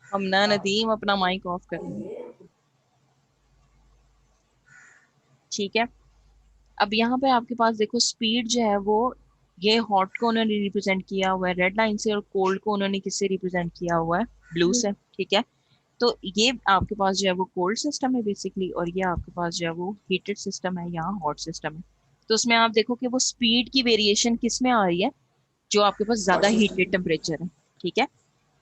[SPEAKER 2] हम ना नदीम अपना माइक ऑफ करेंगे, ठीक है। अब यहाँ पे आपके पास देखो स्पीड जो है वो ये हॉट को उन्होंने रिप्रेजेंट किया हुआ है रेड लाइन से और कोल्ड को उन्होंने किससे रिप्रेजेंट किया हुआ है, ब्लू से, ठीक है। तो ये आपके पास जो है वो कोल्ड सिस्टम है बेसिकली, और ये आपके पास जो है वो हीटेड सिस्टम है, यहाँ हॉट सिस्टम है। तो उसमें आप देखो कि वो स्पीड की वेरिएशन किस में आ रही है, जो आपके पास
[SPEAKER 7] हॉट
[SPEAKER 2] ज्यादा
[SPEAKER 7] सिस्टम।
[SPEAKER 2] हीटेड टेम्परेचर है, ठीक है।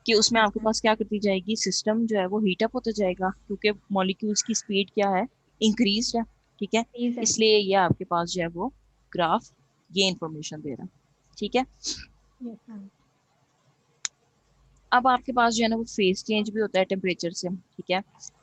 [SPEAKER 2] कि उसमें आपके पास क्या करती जाएगी, सिस्टम जो है वो हीट अप होता जाएगा क्योंकि मॉलिक्यूल्स की स्पीड क्या है, इंक्रीज है, ठीक है। इसलिए ये आपके पास जो है वो ग्राफ ये इंफॉर्मेशन दे रहा है, ठीक है। अब आपके पास जो है ना वो फेस चेंज भी होता है टेम्परेचर से, ठीक है।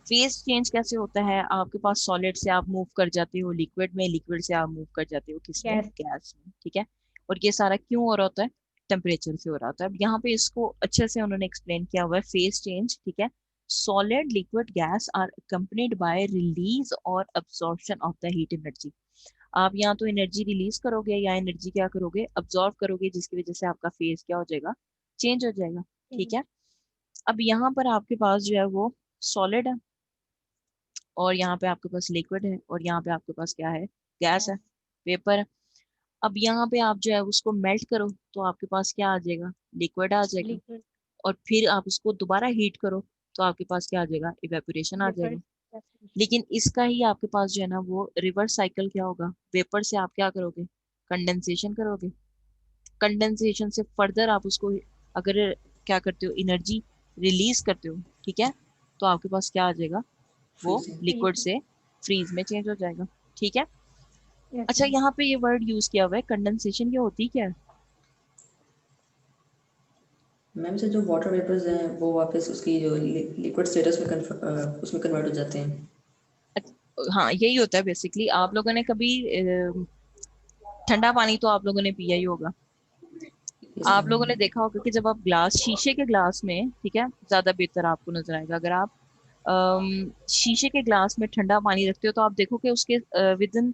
[SPEAKER 2] फेस चेंज कैसे होता है, आपके पास सॉलिड से आप मूव कर जाते हो लिक्विड में, लिक्विड से आप मूव कर जाते हो किसमें, गैस में, ठीक है। और ये सारा क्यों हो रहा होता है, टेम्परेचर से हो रहा होता है। अब यहाँ पे इसको अच्छे से उन्होंने एक्सप्लेन किया हुआ है, फेस चेंज, ठीक है। Solid liquid gas are accompanied by release और absorption of the heat energy. आप यहाँ तो एनर्जी रिलीज करोगे या एनर्जी क्या करोगे, अब्सॉर्ब करोगे, जिसकी वजह से आपका फेस क्या हो जाएगा, चेंज हो जाएगा, ठीक है। अब यहाँ पर आपके पास जो है वो सॉलिड है और यहाँ पे आपके पास लिक्विड है और यहाँ पे आपके पास क्या है, गैस है, वेपर है। अब यहाँ पे आप जो है उसको मेल्ट करो तो आपके पास क्या आ जाएगा, लिक्विड आ जाएगा। और फिर आप उसको दोबारा हीट करो तो आपके पास क्या आ जाएगा, इवेपोरेशन आ जाएगा। लेकिन इसका ही आपके पास जो है ना वो रिवर्स साइकिल क्या होगा, वेपर से आप क्या करोगे, कंडेंसेशन करोगे। कंडेंसेशन से फर्दर आप उसको अगर क्या करते हो, एनर्जी रिलीज करते हो, ठीक है, तो आपके पास क्या आ जाएगा, वो
[SPEAKER 7] फ्रीजिंग।
[SPEAKER 2] लिक्विड से फ्रीज में चेंज हो जाएगा, ठीक है। अच्छा यहाँ पे ये वर्ड यूज किया हुआ है कंडेंसेशन, ये होती क्या है,
[SPEAKER 7] मैम से जो वाटर वेपर्स हैं वो वापस उसकी जो लिक्विड स्टेटस में उसमें कन्वर्ट हो जाते हैं।
[SPEAKER 2] हाँ यही होता है बेसिकली। आप लोगों ने कभी ठंडा पानी तो आप लोगों ने पिया ही होगा।
[SPEAKER 7] Yes,
[SPEAKER 2] आप
[SPEAKER 7] ma'am.
[SPEAKER 2] लोगों ने देखा होगा कि जब आप ग्लास, शीशे के ग्लास में, ठीक है, ज्यादा बेहतर आपको नजर आएगा। अगर आप शीशे के ग्लास में ठंडा पानी रखते हो तो आप देखो कि उसके विद इन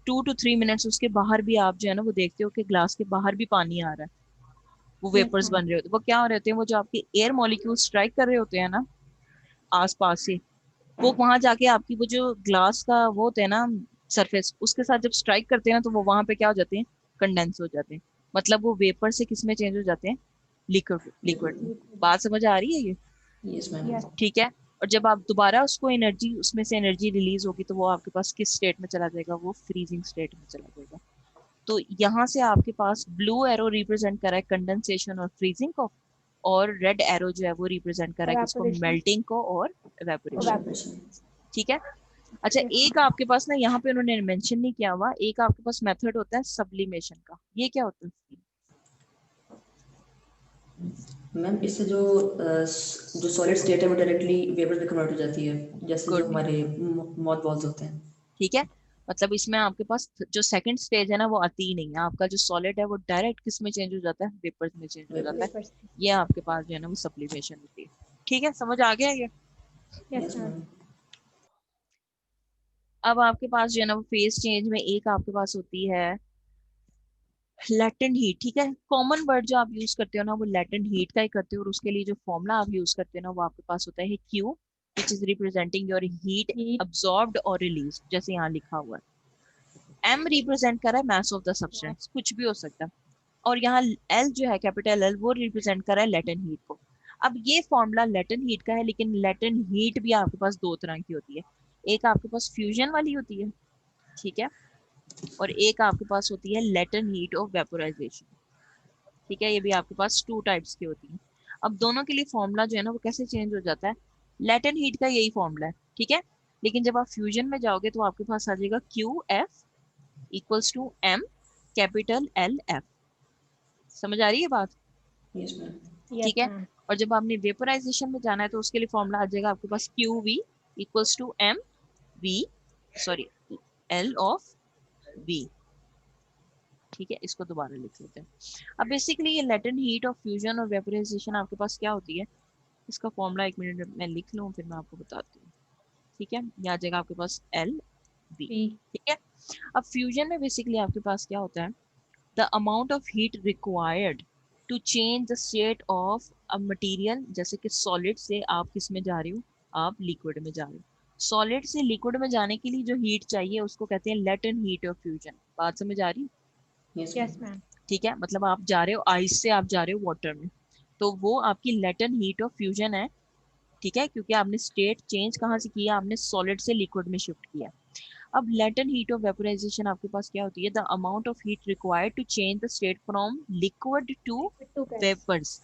[SPEAKER 2] 2 to 3 मिनट्स उसके बाहर भी आप जो है ना वो देखते हो कि ग्लास के बाहर भी पानी आ रहा है, वो वेपर्स बन रहे होते हैं। वो क्या हो रहे होते हैं, वो जो आपके एयर मॉलिक्यूल स्ट्राइक कर रहे होते हैं ना आसपास से, वो वहां जाके आपकी वो जो ग्लास का वो होता है ना सरफेस, उसके साथ जब स्ट्राइक करते हैं ना, तो वो वहां पे क्या हो जाते हैं, कंडेंस हो जाते हैं। मतलब वो वेपर से किस में चेंज हो जाते हैं, लिक्विड लिक्विड में। बात समझ आ रही है ये?
[SPEAKER 7] Yes ma'am.
[SPEAKER 2] ठीक है। और जब आप दोबारा उसको एनर्जी, उसमें से एनर्जी रिलीज होगी, तो वो आपके पास किस स्टेट में चला जाएगा, वो फ्रीजिंग स्टेट में चला जाएगा। तो यहाँ से आपके पास ब्लू एरो रिप्रेजेंट कर रहा है कंडेंसेशन और फ्रीजिंग को, और रेड एरो जो है वो रिप्रेजेंट कर रहा है किसको, मेल्टिंग को और एवेपोरेशन। ठीक है। अच्छा, एक आपके पास ना यहाँ पे उन्होंने मेंशन नहीं किया हुआ, एक आपके पास मेथड होता है सब्लिमेशन का। ये क्या होता है?
[SPEAKER 7] मैम इससे जो सॉलिड स्टेट है वो डायरेक्टली वेपर में कन्वर्ट हो जाती है, जैसे जो
[SPEAKER 2] गुड।
[SPEAKER 7] हमारे मॉथ बॉल्स होते हैं।
[SPEAKER 2] ठीक है। मतलब इसमें आपके पास जो सेकंड स्टेज है ना वो आती ही नहीं है, आपका जो सॉलिड है वो डायरेक्ट किस में चेंज हो जाता है, वेपर्स में चेंज हो जाता है। ये आपके पास जो है ना वो सब्लिमेशन होती है। ठीक है, समझ आ गया ये?
[SPEAKER 7] Yes ma'am.
[SPEAKER 2] अब आपके पास जो है ना वो फेज चेंज में एक आपके पास होती है लैटेंट हीट। ठीक है, कॉमन वर्ड जो आप यूज करते हो ना वो लैटेंट हीट का ही करते हो, और उसके लिए जो फॉर्मूला आप यूज करते हो ना वो आपके पास होता है Q, which is representing your heat absorbed और रिलीज, जैसे यहाँ लिखा हुआ है। M रिप्रेजेंट कर रहा है मास ऑफ द सब्सटेंस, कुछ भी हो सकता है। और यहाँ L जो है, कैपिटल L, वो रिप्रेजेंट कर रहा है लेटेंट हीट को। अब ये फॉर्मूला लेटेंट हीट का है, लेकिन लेटेंट हीट भी आपके पास दो तरह की होती है। एक आपके पास फ्यूजन वाली होती है, ठीक है, और एक आपके पास होती है लेटेंट हीट ऑफ वेपोराइजेशन। ठीक है, ये भी आपके पास टू टाइप्स की होती है। अब दोनों के लिए फॉर्मूला जो है ना वो कैसे चेंज हो जाता है, लेटेंट हीट का यही फॉर्मूला है, ठीक है, लेकिन जब आप फ्यूजन में जाओगे तो आपके पास आ जाएगा QF equals to M capital LF। समझ आ रही है बात?
[SPEAKER 7] Yes ma'am.
[SPEAKER 2] ठीक है। और जब आपने वेपोराइजेशन में जाना है तो उसके लिए फॉर्मूला आ जाएगा आपके पास QV equals to L of V। ठीक है, इसको दोबारा लिख लेते हैं। अब बेसिकली ये लेटेंट हीट ऑफ फ्यूजन और वेपोराइजेशन आपके पास क्या होती है, इसका फॉर्मूला एक मिनट में लिख लूँ फिर मैं आपको बताती हूँ। ठीक है, ये आ जाएगा आपके पास LV। ठीक है। अब फ्यूजन में बेसिकली आपके पास क्या होता है, the amount of heat required to change the state of a material, जैसे कि सॉलिड से आप किस में जा रहे हो, आप लिक्विड में जा रहे हो। सॉलिड से लिक्विड में जाने के लिए जो हीट चाहिए उसको कहते हैं लेटेंट हीट ऑफ फ्यूजन। बात समझ आ रही है?
[SPEAKER 7] Yes ma'am.
[SPEAKER 2] ठीक है, मतलब आप जा रहे हो आइस से, आप जा रहे हो वाटर में, तो वो आपकी लेटेंट हीट ऑफ फ्यूजन है। ठीक है, क्योंकि आपने स्टेट चेंज कहाँ से किया, आपने सॉलिड से लिक्विड में शिफ्ट किया। अब लेटेंट हीट ऑफ वेपोराइजेशन आपके पास क्या होती है, the amount of heat required to change the state from liquid to vapours.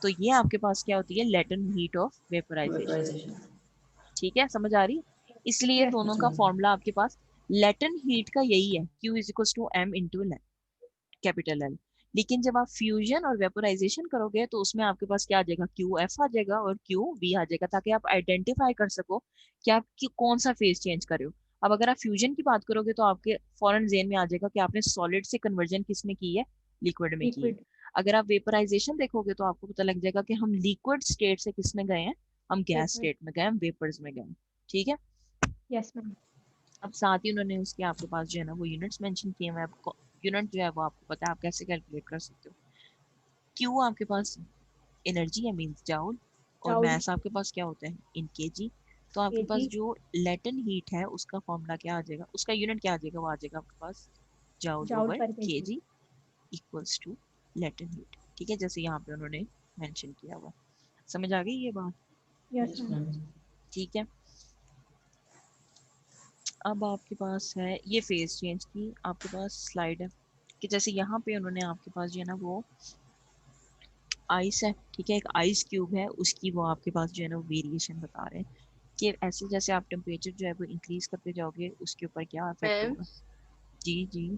[SPEAKER 2] तो ये आपके पास क्या होती है, latent heat of vaporization.
[SPEAKER 7] Vaporization.
[SPEAKER 2] ठीक है, समझ आ रही? इसलिए दोनों का फॉर्मूला आपके पास लेटेंट हीट का यही है, Q is equal to M into capital L। लेकिन जब आप फ्यूजन और वेपोराइजेशन करोगे तो उसमें आपके पास क्या आ जाएगा, QF आ जाएगा और QV आ जाएगा, ताकि आप आइडेंटिफाई कर सको कि आप कौन सा फेज चेंज कर रहे हो। अब अगर आप फ्यूजन की बात करोगे तो आपके फौरन ज़हन में आ जाएगा कि आपने सॉलिड से कन्वर्जन किस में की है, लिक्विड में की है। अगर आप वेपोराइजेशन देखोगे तो आपको पता लग जाएगा कि हम लिक्विड स्टेट से किस में गए हैं, हम गैस स्टेट में गए, हम वेपर्स में गए। ठीक है।
[SPEAKER 1] Yes ma'am.
[SPEAKER 2] अब साथ ही उन्होंने उसके आपके पास जो है ना वो यूनिट्स मेंशन किए हुए हैं। यूनिट जो है वो आपको पता है, आप कैसे कैलकुलेट कर सकते हो। क्यू आपके पास एनर्जी है, मींस जाउल, और मास आपके पास क्या होता है, इन केजी। तो आपके पास जो लेटेंट हीट है उसका फॉर्मूला क्या आ जाएगा, उसका यूनिट क्या आ जाएगा, वो आ जाएगा आपके पास joule over KG equals to latent heat. ठीक है, जैसे यहाँ पे उन्होंने मेंशन किया हुआ। समझ आ गई ये बात?
[SPEAKER 7] Yes ma'am.
[SPEAKER 2] ठीक है। अब आपके पास है ये फेज चेंज की आपके पास स्लाइड है, कि जैसे यहाँ पे उन्होंने आपके पास जो है ना वो आइस है, ठीक है, एक आइस क्यूब है, उसकी वो आपके पास जो है ना वेरिएशन बता रहे हैं कि ऐसे जैसे आप टेम्परेचर जो है वो इंक्रीज करते जाओगे उसके ऊपर क्या इफेक्ट
[SPEAKER 9] मैम
[SPEAKER 2] होगा। जी जी।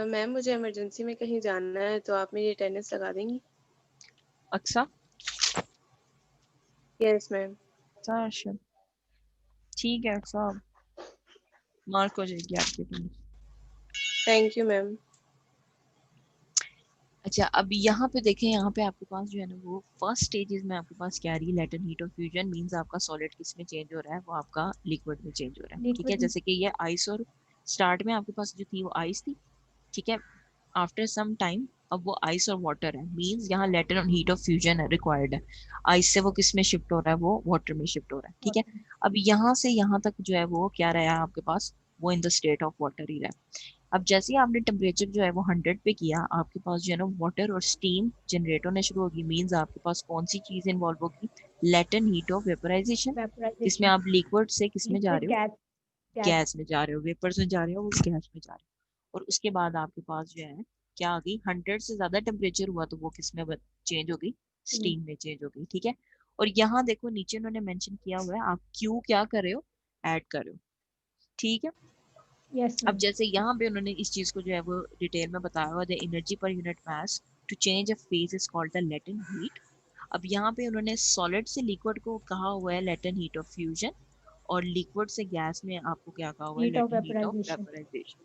[SPEAKER 9] मैम मुझे इमरजेंसी में कहीं जाना है तो आप मेरी अटेंडेंस लगा देंगी?
[SPEAKER 2] अक्सा?
[SPEAKER 9] Yes ma'am.
[SPEAKER 2] अच्छा, ठीक है अक्सा, मार्क हो जाएगी आपकी अटेंडेंस।
[SPEAKER 9] Thank you ma'am.
[SPEAKER 2] अच्छा, अब यहाँ पे देखें, यहाँ पे आपके पास जो है ना वो फर्स्ट स्टेजेस में आपके पास क्या आ रही है, latent heat of fusion means आपका सॉलिड किस में चेंज हो रहा है, वो आपका लिक्विड में चेंज हो रहा है। ठीक है, जैसे कि ये आइस, और स्टार्ट में आपके पास जो थी वो आइस थी, ठीक है, आफ्टर सम टाइम अब वो आइस और वाटर है, मींस यहाँ later on heat of fusion है रिक्वायर्ड है। आइस से वो किस में शिफ्ट हो रहा है, वो वाटर में शिफ्ट हो रहा है, ठीक है। अब यहाँ से यहाँ तक जो है वो क्या रहा है आपके पास, वो in the state of water ही रहा है। अब जैसे ही आपने टेम्परेचर जो है वो 100 पे किया, आपके पास जो है ना वाटर और स्टीम जनरेट होने शुरू होगी, मींस आपके पास कौन सी चीज इन्वॉल्व होगी, लेटेंट हीट ऑफ वेपराइजेशन, जिसमें आप लिक्विड से किस में जा रहे हो, गैस में जा रहे हो, वेपर्स में जा रहे हो, वो गैस में जा रहे हो। और उसके बाद आपके पास जो है क्या आ गई, 100 से ज्यादा टेम्परेचर हुआ तो वो किस में चेंज हो गई, स्टीम में चेंज हो गई, ठीक है। और यहाँ देखो नीचे उन्होंने मेंशन किया हुआ है आप क्यू क्या कर रहे हो, ऐड कर रहे हो, ठीक है। अब जैसे यहाँ पे उन्होंने इस चीज को जो है वो डिटेल में बताया हुआ, the energy per unit mass to change a phase is called the latent heat. अब यहाँ पे उन्होंने सॉलिड से लिक्विड को कहा हुआ है लेटेंट हीट ऑफ फ्यूजन, और लिक्विड से गैस में आपको क्या कहा हुआ है, लेटेंट हीट ऑफ वेपराइजेशन,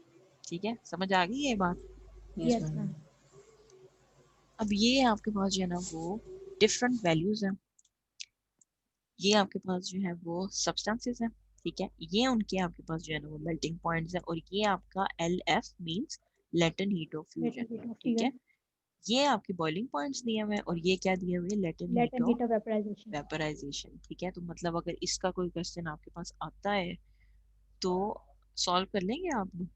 [SPEAKER 2] ठीक है। समझ आ गई ये बात?
[SPEAKER 7] Yes ma'am.
[SPEAKER 2] अब ये आपके पास जो है ना वो डिफरेंट वैल्यूज हैं, ये आपके पास जो है वो सब्सटेंसेस हैं, ठीक है। ये उनके आपके पास जो है ना वो मेल्टिंग पॉइंट्स है, और ये आपका LF means latent heat of fusion, ठीक है। ये आपके बॉइलिंग पॉइंट्स दिए हुए हैं, और ये क्या दिए हुए, लेटेंट हीट ऑफ वेपराइजेशन, ठीक है। तो मतलब अगर इसका कोई क्वेश्चन आपके पास आता है तो सॉल्व कर लेंगे आप लोग?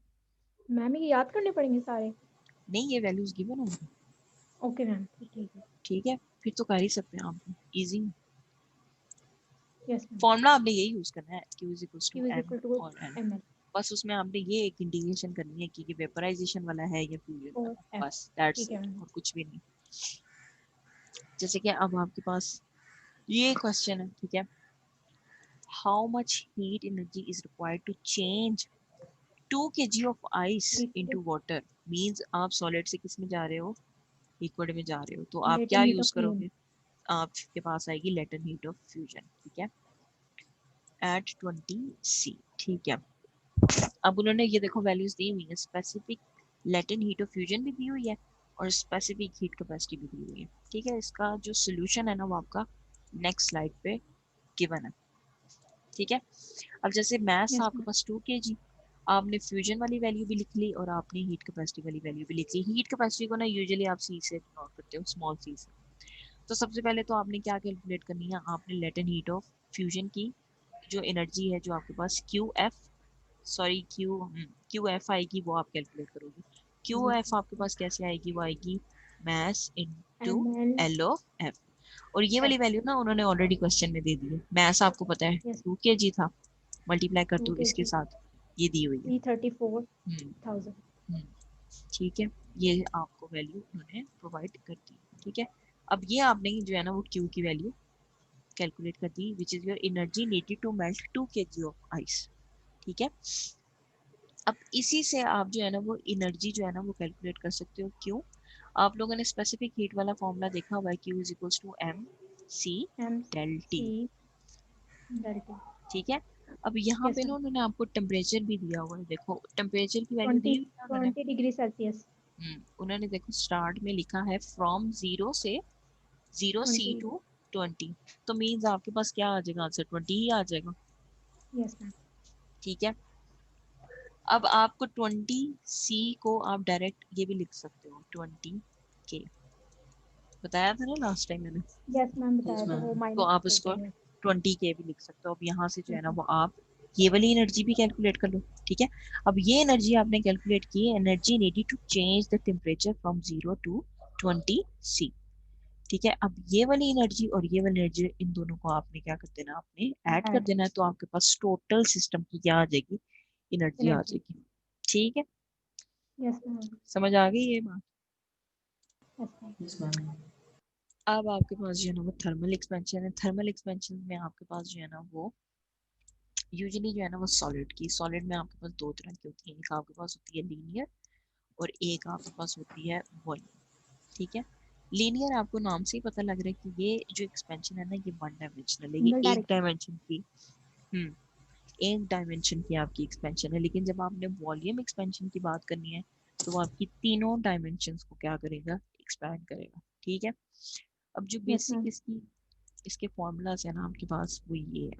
[SPEAKER 1] मैम ये याद करने पड़ेंगे सारे?
[SPEAKER 2] नहीं, ये वैल्यूज गिवन होंगी,
[SPEAKER 1] ओके मैम, ठीक है।
[SPEAKER 2] ठीक है, फिर तो कर ही सकते हैं आप, इजी।
[SPEAKER 1] Yes ma'am.
[SPEAKER 2] फॉर्मूला आपने यही यूज करना है, Q is equal
[SPEAKER 1] Q
[SPEAKER 2] to
[SPEAKER 1] is
[SPEAKER 2] M
[SPEAKER 1] equal to
[SPEAKER 2] और N,
[SPEAKER 1] ml
[SPEAKER 2] बस उसमें आपने ये एक इंडिकेशन करनी है कि ये वेपराइजेशन वाला है या फ्यूजन
[SPEAKER 1] और
[SPEAKER 2] वाला,
[SPEAKER 1] F,
[SPEAKER 2] बस दैट्स
[SPEAKER 1] ठीक है
[SPEAKER 2] इट,
[SPEAKER 1] मैम।
[SPEAKER 2] और कुछ भी नहीं। जैसे कि अब आपके पास ये क्वेश्चन है, ठीक है, how much heat energy is required to change 2 kg of ice into water, means आप सॉलिड से किस में जा रहे हो, लिक्विड में जा रहे हो, तो आप क्या
[SPEAKER 1] Latent heat
[SPEAKER 2] use
[SPEAKER 1] of fusion.
[SPEAKER 2] करोगे, आपके पास आएगी लेटेंट हीट ऑफ फ्यूजन, ठीक है, एट 20 C, ठीक है। अब उन्होंने ये देखो वैल्यूज दी हुई है, specific latent heat of fusion भी दी हुई है और स्पेसिफिक हीट कैपेसिटी भी दी हुई है, ठीक है। इसका जो सोल्यूशन है ना वो आपका नेक्स्ट स्लाइड पे गिवन है, ठीक है। अब जैसे मैथ्स
[SPEAKER 1] Yes,
[SPEAKER 2] आपके
[SPEAKER 1] ma'am.
[SPEAKER 2] पास 2 kg, आपने फ्यूजन वाली वैल्यू भी लिख ली और आपने हीट कैपेसिटी वाली वैल्यू भी लिख ली। हीट कैपेसिटी को ना यूजुअली आप C से नोट करते हो, स्मॉल c से। तो सबसे पहले तो आपने क्या कैलकुलेट करनी है, आपने लेटेंट हीट ऑफ फ्यूजन की जो एनर्जी है जो आपके पास QF आएगी, वो आप कैलकुलेट करोगे। QF आपके पास कैसे आएगी, वो आएगी mass into
[SPEAKER 1] ml
[SPEAKER 2] L of F, और ये वाली वैल्यू ना उन्होंने ऑलरेडी क्वेश्चन में दे दी है। मैस आपको पता है
[SPEAKER 1] Yes.
[SPEAKER 2] 2 kg था, मल्टीप्लाई कर
[SPEAKER 1] 2
[SPEAKER 2] दो इसके
[SPEAKER 1] kg.
[SPEAKER 2] साथ, ये दी हुई है
[SPEAKER 1] 334,000.
[SPEAKER 2] ठीक है, ये आपको वैल्यू उन्होंने प्रोवाइड कर दी, ठीक है। अब ये आपने जो है ना वो Q की वैल्यू कैलकुलेट कर दी, which is your energy needed to melt 2 kg of ice, ठीक है। अब इसी से आप जो है ना वो एनर्जी जो है ना वो कैलकुलेट कर सकते हो, क्यों, आप लोगों ने स्पेसिफिक हीट वाला फॉर्मूला देखा हुआ है, Q is equals to MC del T,
[SPEAKER 1] delta.
[SPEAKER 2] ठीक है। अब यहाँ
[SPEAKER 1] Yes,
[SPEAKER 2] पे ना
[SPEAKER 1] ma'am.
[SPEAKER 2] उन्होंने आपको टेम्परेचर भी दिया हुआ है, देखो टेम्परेचर की वैल्यू दी हुई है उन्होंने,
[SPEAKER 1] 20 degree Celsius.
[SPEAKER 2] उन्होंने देखो स्टार्ट में लिखा है फ्रॉम 0 से 0C
[SPEAKER 1] 20.
[SPEAKER 2] टू 20, तो मीन्स आपके पास क्या आ जाएगा आंसर, 20 ही आ जाएगा,
[SPEAKER 1] Yes, ma'am.
[SPEAKER 2] ठीक है। अब आपको 20C को आप डायरेक्ट ये भी लिख सकते हो 20K, बताया था ना लास्ट टाइम मैंने,
[SPEAKER 1] Yes, ma'am. बताया था
[SPEAKER 7] ma'am.
[SPEAKER 1] वो
[SPEAKER 2] तो
[SPEAKER 1] minus
[SPEAKER 2] आप
[SPEAKER 1] कर
[SPEAKER 2] इसको
[SPEAKER 1] देंगे.
[SPEAKER 2] 20K भी लिख सकते हो। अब यहाँ से जो है
[SPEAKER 1] Yes,
[SPEAKER 2] ना
[SPEAKER 1] ma'am.
[SPEAKER 2] वो आप ये वाली एनर्जी भी कैलकुलेट कर लो, ठीक है। अब ये एनर्जी आपने कैलकुलेट की, energy needed to change the temperature from 0 to 20C, ठीक है। अब ये वाली एनर्जी और ये वाली एनर्जी, इन दोनों को आपने क्या कर देना, आपने ऐड कर देना है, तो आपके पास टोटल सिस्टम की क्या आ जाएगी, एनर्जी आ जाएगी, ठीक है।
[SPEAKER 1] Yes, ma'am.
[SPEAKER 2] समझ आ गई ये बात?
[SPEAKER 1] Yes, ma'am.
[SPEAKER 7] Yes ma'am.
[SPEAKER 2] अब आपके पास जो है ना वो थर्मल एक्सपेंशन है। थर्मल एक्सपेंशन में आपके पास जो है ना वो यूजुअली जो है ना वो सॉलिड में आपके पास दो तरह की होती है, एक आपके पास होती है लीनियर और एक आपके पास होती है वॉल्यूम, ठीक है। लीनियर आपको नाम से ही पता लग रहा है कि ये जो एक्सपेंशन है ना ये वन डायमेंशनल है, ये
[SPEAKER 1] Single
[SPEAKER 2] एक
[SPEAKER 1] direction.
[SPEAKER 2] डायमेंशन की एक डायमेंशन की आपकी एक्सपेंशन है। लेकिन जब आपने वॉल्यूम एक्सपेंशन की बात करनी है तो वो आपकी तीनों डायमेंशंस को क्या करेगा, एक्सपैंड करेगा, ठीक है। अब जो
[SPEAKER 1] Yes,
[SPEAKER 2] बेसिक
[SPEAKER 1] ma'am.
[SPEAKER 2] इसके फॉर्मूलाज है ना आपके पास वो ये है,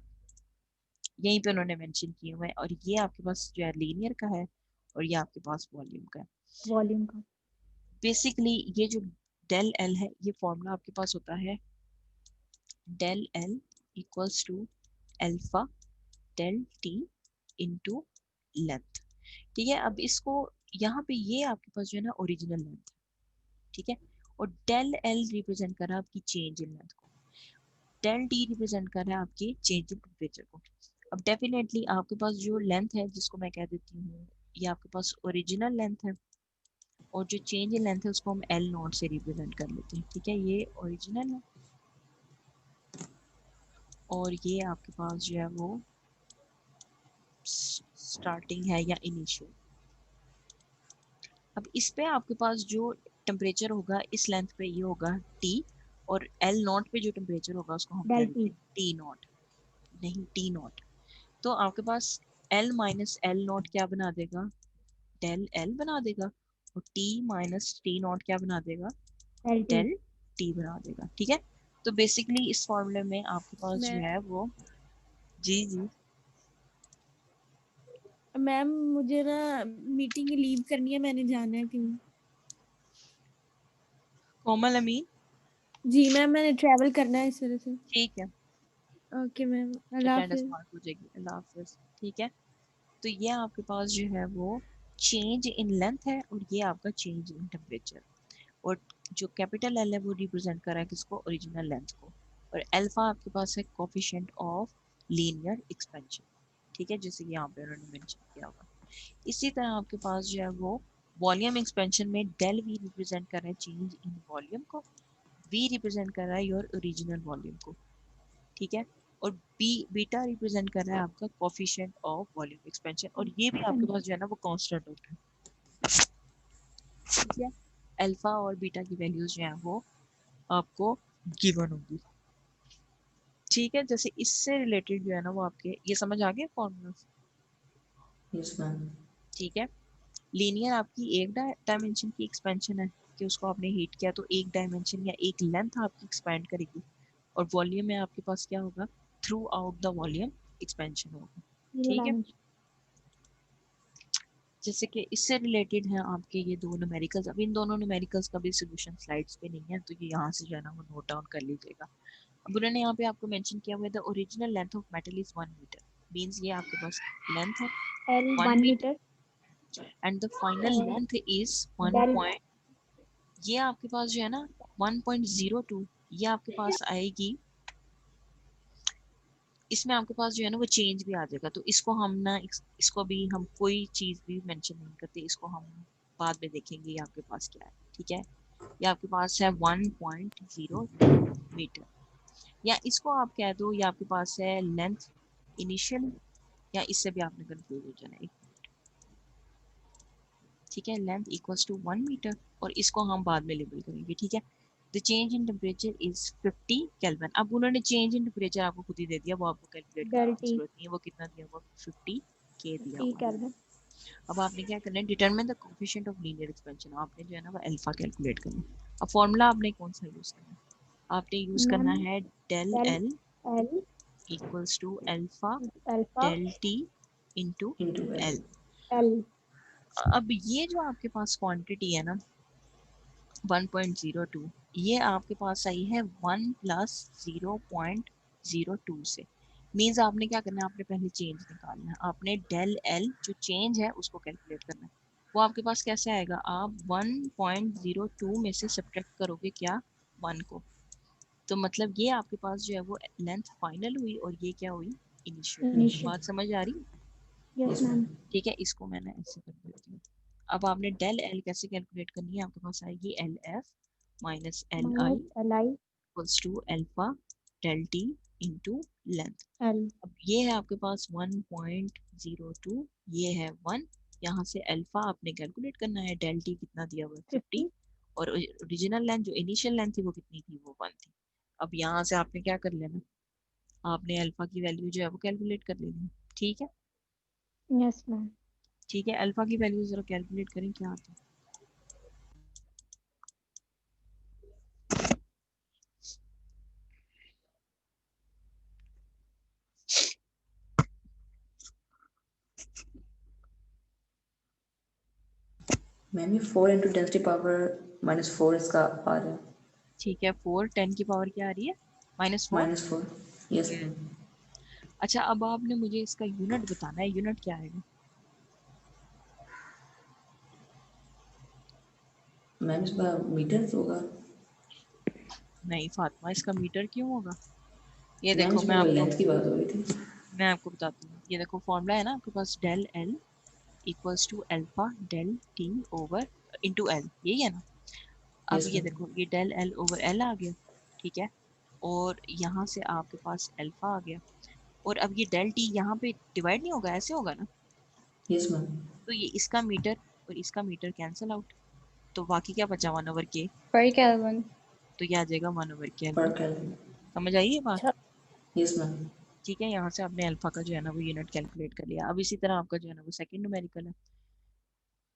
[SPEAKER 2] यहीं पे उन्होंने मेंशन किए हुए हैं, और ये आपके पास जो है लीनियर का है और ये आपके पास वॉल्यूम का है।
[SPEAKER 1] Volume का.
[SPEAKER 2] बेसिकली ये जो डेल एल है, ये फॉर्मूला आपके पास होता है del L equals to alpha del T into length. ठीक है, अब इसको यहाँ पे ये आपके पास जो है ना ओरिजिनल लेंथ, ठीक है, और डेल एल रिप्रेजेंट कर रहा है आपकी चेंज इन लेंथ को, डेल टी रिप्रेजेंट कर रहा है आपकी चेंज इन टेम्परेचर को। अब डेफिनेटली आपके पास जो लेंथ है जिसको मैं कह देती हूँ ये आपके पास ओरिजिनल लेंथ है, और जो चेंज इन लेंथ है उसको हम एल नॉट से रिप्रेजेंट कर लेते हैं। ठीक है, ये ओरिजिनल है और ये आपके पास जो है वो स्टार्टिंग है या इनिशियल। अब इस पे आपके पास जो टेम्परेचर होगा इस लेंथ पे ये होगा टी, और एल नॉट पे जो टेम्परेचर होगा उसको हम कह
[SPEAKER 1] डेल
[SPEAKER 2] देते
[SPEAKER 1] टी।
[SPEAKER 2] हैं टी नॉट, नहीं टी नॉट। तो आपके पास एल माइनस एल नॉट क्या बना देगा, डेल एल बना देगा, और टी माइनस टी नॉट क्या बना देगा,
[SPEAKER 1] डेल टी।
[SPEAKER 2] डेल टी बना देगा। ठीक है, तो बेसिकली इस फॉर्मूले में आपके पास जो
[SPEAKER 3] मैं
[SPEAKER 2] है वो, जी जी
[SPEAKER 3] मैम मुझे ना मीटिंग लीव करनी है, मैंने जाना है कहीं।
[SPEAKER 2] कोमल अमीन,
[SPEAKER 3] जी मैम, मैंने ट्रैवल करना है इस वजह से।
[SPEAKER 2] ठीक है,
[SPEAKER 3] ओके मैम, अल्लाह
[SPEAKER 2] अटेंडेंस
[SPEAKER 3] हाफिज।
[SPEAKER 2] मार्क हो जाएगी, अल्लाह हाफिज। ठीक है, तो ये आपके पास जो है वो चेंज इन लेंथ है, और ये आपका चेंज इन टेम्परेचर, और जो कैपिटल एल है वो रिप्रेजेंट कर रहा है किसको, ओरिजिनल लेंथ को, और अल्फा आपके पास है कोफिशिएंट ऑफ लीनियर एक्सपेंशन। ठीक है, जैसे कि यहाँ पे उन्होंने मेंशन किया हुआ। इसी तरह आपके पास जो है वो वॉल्यूम एक्सपेंशन में डेल वी रिप्रेजेंट कर रहा है चेंज इन वॉल्यूम को, वी रिप्रेजेंट कर रहा है योर ओरिजिनल वॉल्यूम को। ठीक है, और बी बीटा रिप्रेजेंट कर रहा है आपका कोफिशिएंट ऑफ वॉल्यूम एक्सपेंशन, और ये भी आपके पास जो है ना वो कांस्टेंट होता है। ठीक है, अल्फा और बीटा की वैल्यूज जो है वो आपको गिवन होगी। ठीक है, जैसे इससे रिलेटेड जो है ना वो आपके ये समझ आ गए फॉर्मूला।
[SPEAKER 7] Yes ma'am.
[SPEAKER 2] ठीक है, लीनियर आपकी एक डायमेंशन की एक्सपेंशन है कि उसको आपने हीट किया तो एक डायमेंशन या एक लेंथ आपकी एक्सपेंड करेगी, और वॉल्यूम में आपके पास क्या होगा, through out the volume expansion होगा।
[SPEAKER 1] जीरो
[SPEAKER 2] ठीक है,
[SPEAKER 1] डायमेंशन।
[SPEAKER 2] जैसे कि इससे रिलेटेड है आपके ये दो न्यूमेरिकल्स। अब इन दोनों न्यूमेरिकल्स का भी सोल्यूशन स्लाइड्स पे नहीं है, तो ये यहाँ से जो है ना वो नोट डाउन कर लीजिएगा। अब उन्होंने यहाँ पे आपको मेंशन किया हुआ है the original length of metal is 1 metre, means ये आपके पास लेंथ है
[SPEAKER 1] L
[SPEAKER 2] 1
[SPEAKER 1] 1
[SPEAKER 2] metre,
[SPEAKER 1] metre
[SPEAKER 2] and the final
[SPEAKER 1] और
[SPEAKER 2] लेंथ इज 1
[SPEAKER 1] डेल
[SPEAKER 2] पॉइंट, ये आपके पास जो है ना 1.02, ये आपके पास आएगी, इसमें आपके पास जो है ना वो चेंज भी आ जाएगा, तो इसको हम ना इसको भी हम कोई चीज भी मेंशन नहीं करते, इसको हम बाद में देखेंगे ये आपके पास क्या है। ठीक है, ये आपके पास है 1.02 मीटर, या इसको आप कह दो ये आपके पास है लेंथ इनिशियल, या इससे भी आपने कंफ्यूज हो जाना है। ठीक है, लेंथ इक्वल्स टू 1 मीटर, और इसको हम बाद में लेबल करेंगे। ठीक है, the change in temperature is 50 kelvin. अब उन्होंने चेंज इन टेम्परेचर आपको खुद ही दे दिया, वो आपको कैलकुलेट करने
[SPEAKER 1] डेल
[SPEAKER 2] की
[SPEAKER 1] टी
[SPEAKER 2] जरूरत नहीं है, वो कितना दिया हुआ 50 के दिया
[SPEAKER 1] 50
[SPEAKER 2] हुआ है।
[SPEAKER 1] केल्विन।
[SPEAKER 2] अब आपने क्या करना है, determine the coefficient of linear expansion, आपने जो है ना वो अल्फा कैलकुलेट करना है। अब फॉर्मूला आपने कौन सा यूज करना है, आपने यूज करना
[SPEAKER 1] मैम
[SPEAKER 2] है del
[SPEAKER 1] del
[SPEAKER 2] L
[SPEAKER 1] L
[SPEAKER 2] equals to alpha
[SPEAKER 1] alpha
[SPEAKER 2] del T into
[SPEAKER 7] into L.
[SPEAKER 2] L.
[SPEAKER 1] L.
[SPEAKER 2] अब ये जो आपके पास क्वांटिटी है ना 1.02, ये आपके पास आई है 1 प्लस 0.02 से, मीन्स आपने क्या करना है, आपने पहले चेंज निकालना है, आपने डेल एल जो चेंज है उसको कैलकुलेट करना है। वो आपके पास कैसे आएगा, आप 1.02 में से सब्ट्रैक्ट करोगे क्या, 1 को, तो मतलब ये आपके पास जो है वो लेंथ फाइनल हुई, और ये क्या हुई, इनिशियल।
[SPEAKER 1] इनिशियल।
[SPEAKER 2] बात समझ आ रही है?
[SPEAKER 1] Yes
[SPEAKER 7] yes
[SPEAKER 1] ma'am.
[SPEAKER 7] मैम।
[SPEAKER 2] ठीक है, इसको मैंने ऐसे कर देती हूँ। अब आपने डेल एल कैसे कैलकुलेट करनी है, आपके पास आएगी L F minus L I
[SPEAKER 1] minus L I
[SPEAKER 2] equals to alpha del T into length.
[SPEAKER 1] L.
[SPEAKER 2] अब ये है आपके पास 1.02, ये है 1, यहाँ से अल्फा आपने कैलकुलेट करना है, डेल टी कितना दिया हुआ है 50,
[SPEAKER 1] 50।
[SPEAKER 2] और ओरिजिनल लेंथ जो इनिशियल लेंथ थी वो कितनी थी, वो 1 थी। अब यहाँ से आपने क्या कर लेना, आपने अल्फा की वैल्यू जो है वो कैलकुलेट कर लेनी। ठीक है,
[SPEAKER 1] यस मैम।
[SPEAKER 2] ठीक है, अल्फा की वैल्यू जरा कैलकुलेट करें क्या आता है।
[SPEAKER 7] मैम ये 4 into डेंसिटी पावर -4 इसका आ रहा है।
[SPEAKER 2] ठीक है, 4 10 की पावर क्या आ रही है? -4।
[SPEAKER 7] -4 यस मैम।
[SPEAKER 2] अच्छा, अब आपने मुझे इसका यूनिट बताना है, यूनिट क्या आएगा?
[SPEAKER 7] मैम इसका मीटर होगा।
[SPEAKER 2] नहीं फातिमा, इसका मीटर क्यों होगा? ये
[SPEAKER 7] मैम
[SPEAKER 2] देखो
[SPEAKER 7] इसमें वो लेंथ की बात हो रही थी।
[SPEAKER 2] मैं आपको बताती हूँ। ये देखो फॉर्मूला है ना आपके पास, del L equals to alpha del T over into L, यही है ना? अब
[SPEAKER 7] यस
[SPEAKER 2] ये
[SPEAKER 7] मैम।
[SPEAKER 2] देखो, ये डेल एल ओवर एल आ गया, ठीक है, और यहाँ से आपके पास अल्फा आ गया, और अब ये डेल टी यहाँ पे डिवाइड नहीं होगा, ऐसे होगा ना?
[SPEAKER 7] Yes ma'am.
[SPEAKER 2] तो ये इसका मीटर और इसका मीटर कैंसिल आउट, तो बाकी क्या बचा? 1 ओवर के,
[SPEAKER 5] पर केल्विन।
[SPEAKER 2] तो ये आ जाएगा 1 ओवर के
[SPEAKER 7] पर
[SPEAKER 2] अल्फा।
[SPEAKER 7] केल्विन।
[SPEAKER 2] समझ आई ये बात?
[SPEAKER 7] Yes ma'am.
[SPEAKER 2] ठीक है, यहाँ से आपने अल्फा का जो है ना वो यूनिट कैलकुलेट कर लिया। अब इसी तरह आपका जो है ना वो सेकंड न्यूमेरिकल है,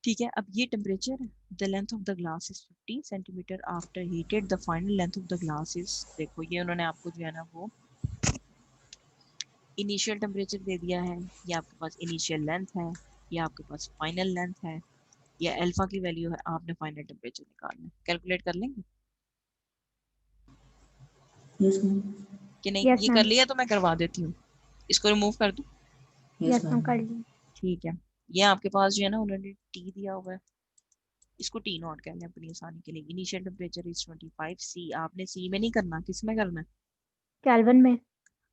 [SPEAKER 2] ठीक है। अब ये टेम्परेचर है, the length of the glass is 50 centimetre after heated, the final length of the glass is, देखो ये उन्होंने आपको जो है ना वो इनिशियल टेम्परेचर दे दिया है, ये आपके पास इनिशियल लेंथ है, ये आपके पास फाइनल लेंथ है, ये अल्फा की वैल्यू है, आपने फाइनल टेम्परेचर निकालना है। कैलकुलेट कर लेंगे
[SPEAKER 7] यस मैम।
[SPEAKER 2] कि नहीं?
[SPEAKER 1] यस
[SPEAKER 2] ये कर
[SPEAKER 1] मैम।
[SPEAKER 2] लिया तो मैं करवा देती हूँ, इसको रिमूव कर दूँ।
[SPEAKER 7] यस
[SPEAKER 1] यस मैम, कर
[SPEAKER 7] मैम।
[SPEAKER 1] ली।
[SPEAKER 2] ठीक है, ये आपके पास जो है ना उन्होंने टी दिया हुआ है, इसको टी नॉट कह लें अपनी आसानी के लिए। इनिशियल टेम्परेचर इज 25 सी, आपने सी में नहीं करना, किस में करना है?
[SPEAKER 1] केल्विन में।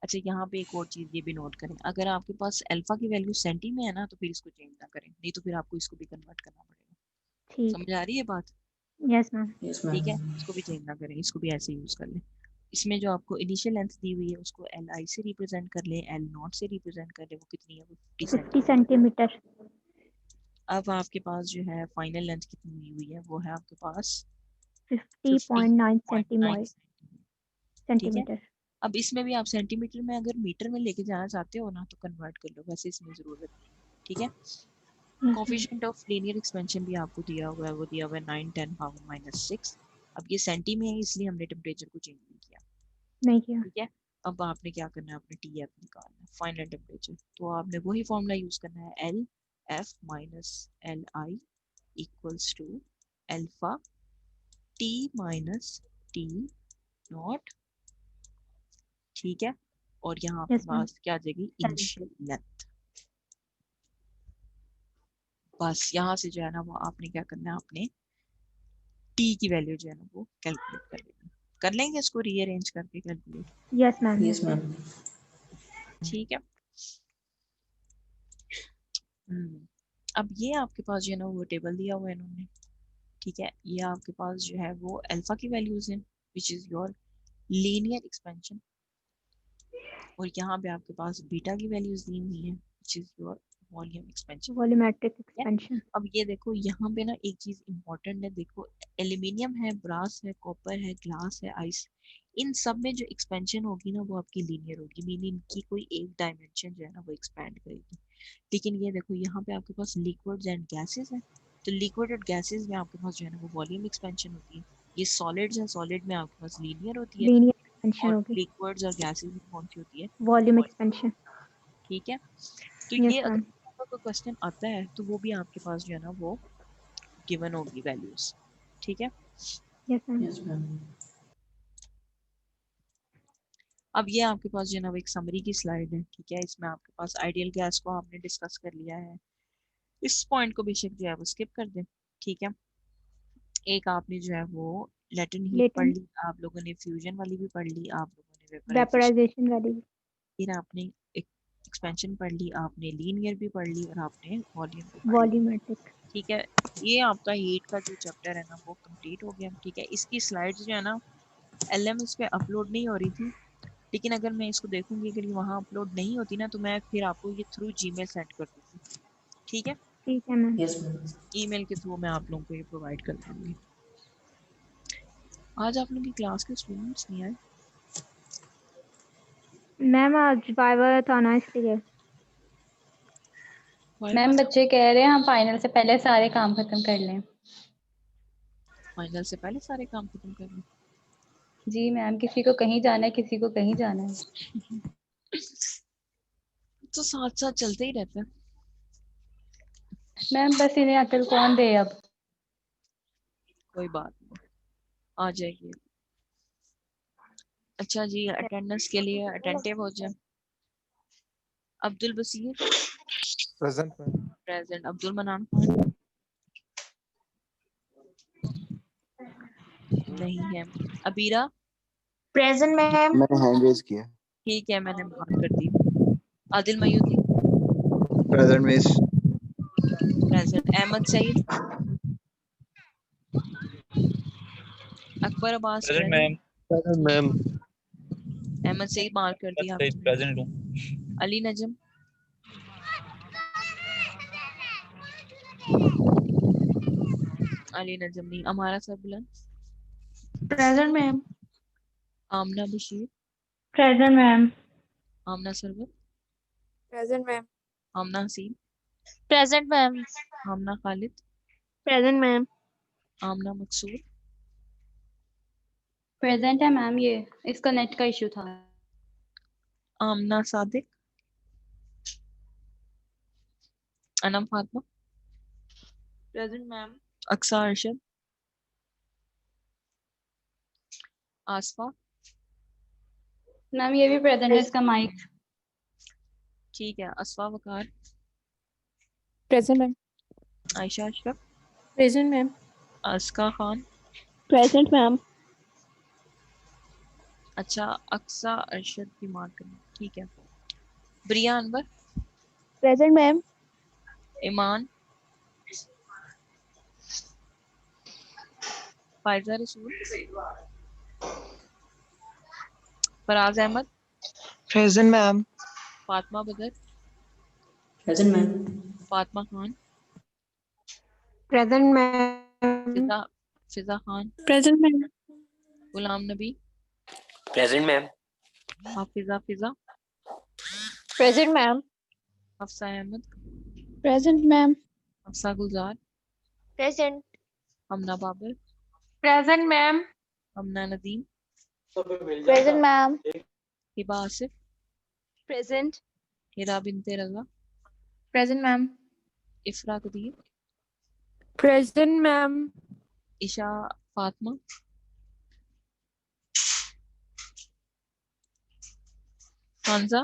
[SPEAKER 2] अच्छा, यहाँ पे एक और चीज ये भी नोट करें, अगर आपके पास अल्फा की वैल्यू सेंटी में है ना तो फिर इसको चेंज ना करें, नहीं तो फिर आपको इसको भी कन्वर्ट करना पड़ेगा।
[SPEAKER 1] ठीक।
[SPEAKER 2] समझ आ रही है बात?
[SPEAKER 1] Yes ma'am.
[SPEAKER 7] यस
[SPEAKER 2] ठीक है,
[SPEAKER 7] मैम।
[SPEAKER 2] इसको भी चेंज ना करें, इसको भी ऐसे यूज कर लें। इसमें जो आपको इनिशियल लेंथ दी हुई है उसको एल आई से रिप्रेजेंट कर लें, एल नॉट से रिप्रेजेंट कर लें, वो कितनी है? वो 50
[SPEAKER 1] 50
[SPEAKER 2] सेंटीमीटर।
[SPEAKER 1] सेंटीमीटर।
[SPEAKER 2] अब आपके पास जो है फाइनल लेंथ कितनी दी हुई है, वो है आपके पास
[SPEAKER 1] 50.9
[SPEAKER 2] 50.9 ठीक है।
[SPEAKER 1] सेंटीमीटर।
[SPEAKER 2] अब इसमें भी आप सेंटीमीटर में अगर मीटर में लेके जाना चाहते हो ना तो कन्वर्ट कर लो, वैसे इसमें जरूरत नहीं है, ठीक है।
[SPEAKER 1] Yes ma'am.
[SPEAKER 2] Coefficient of linear expansion भी आपको दिया हुआ है, वो दिया हुआ है 9 10 पावर -6। अब ये सेंटी में है इसलिए हमने टेम्परेचर को चेंज नहीं किया,
[SPEAKER 1] नहीं किया।
[SPEAKER 2] ठीक है। अब आपने क्या करना है, आपने टी एफ निकालना है, फाइनल टेम्परेचर, तो आपने वही फॉर्मूला यूज करना है, L F minus L I equals to alpha T minus T nought, ठीक है, और यहाँ आपके
[SPEAKER 1] यस मैम।
[SPEAKER 2] पास क्या आ जाएगी? Initial length. बस यहाँ से जो है ना वो आपने क्या करना है, आपने टी की वैल्यू जो है ना वो कैलकुलेट कर लेनी, कर लेंगे इसको रीअरेंज करके calculate,
[SPEAKER 1] yes ma'am.
[SPEAKER 7] Yes ma'am.
[SPEAKER 2] ठीक है। अब ये आपके पास जो है ना वो टेबल दिया हुआ है इन्होंने, ठीक है, ये आपके पास जो है वो अल्फा की वैल्यूज हैं विच इज योर लीनियर एक्सपेंशन, और यहाँ पे आपके पास बीटा की वैल्यूज दी हुई है विच is your volume expansion.
[SPEAKER 1] Volumetric expansion.
[SPEAKER 2] अब ये देखो यहाँ पे ना एक चीज इंपॉर्टेंट है, देखो एल्यूमिनियम है, ब्रास है, कॉपर है, ग्लास है, आइस, इन सब में जो एक्सपेंशन होगी ना वो आपकी लीनियर होगी, मीनिंग इनकी कोई एक डायमेंशन जो है ना वो एक्सपैंड करेगी। लेकिन ये देखो यहाँ पे आपके पास लिक्विड्स एंड गैसेस है, तो लिक्विड और गैसेस में आपके पास जो है ना वो वॉल्यूम एक्सपेंशन होती है। ये सॉलिड्स है, सॉलिड में आपके पास लीनियर होती है,
[SPEAKER 1] लीनियर एक्सपेंशन
[SPEAKER 2] और
[SPEAKER 1] होगी।
[SPEAKER 2] लिक्विड्स और गैसेस में कौन सी होती है?
[SPEAKER 1] Volume expansion.
[SPEAKER 2] ठीक है। तो
[SPEAKER 1] यस
[SPEAKER 2] ये अगर
[SPEAKER 1] मैम।
[SPEAKER 2] कोई क्वेश्चन आता है तो वो भी आपके पास जो है ना वो गिवन होगी वैल्यूज, ठीक है।
[SPEAKER 1] Yes ma'am.
[SPEAKER 7] Yes ma'am.
[SPEAKER 2] अब ये आपके पास जो है ना वो एक समरी की स्लाइड है, ठीक है, इसमें आपके पास आइडियल गैस को आपने डिस्कस कर लिया है, इस पॉइंट को बेशक जो है वो स्किप कर दें, ठीक है। एक आपने जो है वो लेटेंट हीट पढ़
[SPEAKER 1] लेटेंट।
[SPEAKER 2] ली, आप लोगों ने फ्यूजन वाली भी पढ़ ली, आप लोगों ने वेपराइजेशन,
[SPEAKER 1] वेपराइजेशन वाली।
[SPEAKER 2] फिर आपने एक्सपेंशन पढ़ ली, आपने लीनियर भी पढ़ ली, और आपने वॉल्यूम भी पढ़ ली,
[SPEAKER 1] वॉल्यूमेट्रिक।
[SPEAKER 2] ठीक है। ये आपका हीट का जो चैप्टर है ना वो कंप्लीट हो गया, ठीक है। इसकी स्लाइड्स जो है ना एलएमएस पे अपलोड नहीं हो रही थी, लेकिन अगर मैं इसको देखूंगी अगर ये वहाँ अपलोड नहीं होती ना तो मैं फिर आपको ये थ्रू जीमेल सेंड कर दूंगी, ठीक है।
[SPEAKER 1] ठीक है मैम।
[SPEAKER 7] Yes ma'am.
[SPEAKER 2] ईमेल के थ्रू मैं आप लोगों को ये प्रोवाइड कर दूंगी। आज आप लोगों की क्लास के स्टूडेंट्स नहीं आए?
[SPEAKER 1] मैम आज वाइवा था ना इसलिए।
[SPEAKER 5] मैम बच्चे कह रहे हैं हम फाइनल से पहले सारे काम खत्म कर लें।
[SPEAKER 2] फाइनल से पहले सारे काम खत्म कर लें?
[SPEAKER 5] जी मैम, किसी को कहीं जाना है, किसी को कहीं जाना है।
[SPEAKER 2] तो साथ साथ चलते ही रहता है।
[SPEAKER 5] मैम बस इन्हें अकल कौन दे अब।
[SPEAKER 2] कोई बात नहीं, आ जाएगी। अच्छा जी, अटेंडेंस के लिए अटेंटिव हो जाए। Abdul Basir
[SPEAKER 10] present ma'am.
[SPEAKER 2] Present. Abdul Manan Khan नहीं है। Abira
[SPEAKER 11] present ma'am.
[SPEAKER 10] मैंने हैंड रेज किया।
[SPEAKER 2] ठीक है, मैंने मार्क कर दी। Adil Mayudi
[SPEAKER 10] present miss.
[SPEAKER 2] Present. Ahmad Saeed Akbar Abbas
[SPEAKER 12] present
[SPEAKER 2] present.
[SPEAKER 12] Ma'am. Present ma'am.
[SPEAKER 2] Ahmad Saeed mark कर दिया आपने।
[SPEAKER 12] प्रेजेंट हूँ।
[SPEAKER 2] अली नजम अली नजम नहीं। Amara Sarbuland
[SPEAKER 11] present ma'am.
[SPEAKER 2] Amna Bashir
[SPEAKER 11] present ma'am.
[SPEAKER 2] Amna Sarwar
[SPEAKER 11] present ma'am.
[SPEAKER 2] Amna Haseen
[SPEAKER 11] present ma'am.
[SPEAKER 2] Amna Khalid
[SPEAKER 11] present ma'am.
[SPEAKER 2] Amna Maqsood
[SPEAKER 5] present है मैम, ये इसका नेट का इशू था।
[SPEAKER 2] Amna Sadiq Anam Fatima
[SPEAKER 11] present ma'am.
[SPEAKER 2] Aqsa Arshad Asifa.
[SPEAKER 5] Ma'am ये भी प्रेजेंट है, इसका माइक।
[SPEAKER 2] ठीक है। Asifa Waqar
[SPEAKER 11] present ma'am.
[SPEAKER 2] Ayesha Ashraf
[SPEAKER 11] present ma'am.
[SPEAKER 2] Asqa Khan.
[SPEAKER 11] Present ma'am.
[SPEAKER 2] अच्छा, अक्सा अरशद की मार्क करनी। ठीक है। Bria Anwar
[SPEAKER 11] present ma'am.
[SPEAKER 2] Iman Faiza Rasool Faraz Ahmad
[SPEAKER 6] present ma'am.
[SPEAKER 2] Fatima Badar
[SPEAKER 7] present ma'am.
[SPEAKER 2] Fatima Khan
[SPEAKER 1] present ma'am.
[SPEAKER 2] Fiza Fiza Khan
[SPEAKER 11] present ma'am.
[SPEAKER 2] Ghulam Nabi
[SPEAKER 6] present ma'am.
[SPEAKER 2] Hafiza Fiza
[SPEAKER 11] present ma'am.
[SPEAKER 2] Hafsa Ahmad
[SPEAKER 11] present ma'am.
[SPEAKER 2] Hafsa Gulzar
[SPEAKER 11] present.
[SPEAKER 2] Hamna Babar
[SPEAKER 11] present ma'am.
[SPEAKER 2] Hamna Nadeem
[SPEAKER 11] present ma'am.
[SPEAKER 2] Hiba Asif
[SPEAKER 11] present.
[SPEAKER 2] Hira Binte Raza
[SPEAKER 11] present ma'am.
[SPEAKER 2] Ifra Qadeer
[SPEAKER 11] present ma'am.
[SPEAKER 2] Isha Fatima Kanza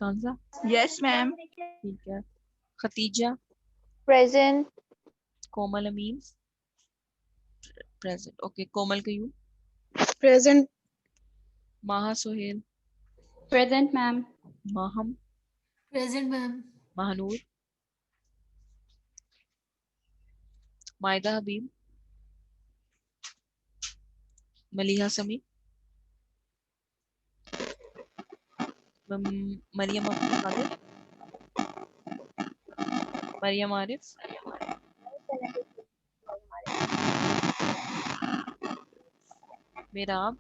[SPEAKER 2] Kanza
[SPEAKER 4] yes ma'am.
[SPEAKER 2] ठीक है। Khadija
[SPEAKER 11] present.
[SPEAKER 2] Komal Amin present. Okay. Komal Qayyum
[SPEAKER 11] present.
[SPEAKER 2] Maha Sohail
[SPEAKER 5] present ma'am.
[SPEAKER 2] Maham
[SPEAKER 11] present ma'am.
[SPEAKER 2] Mahnoor Maida Habib Maliha Sami Maryam Abdul Qadir Maryam Arif Merab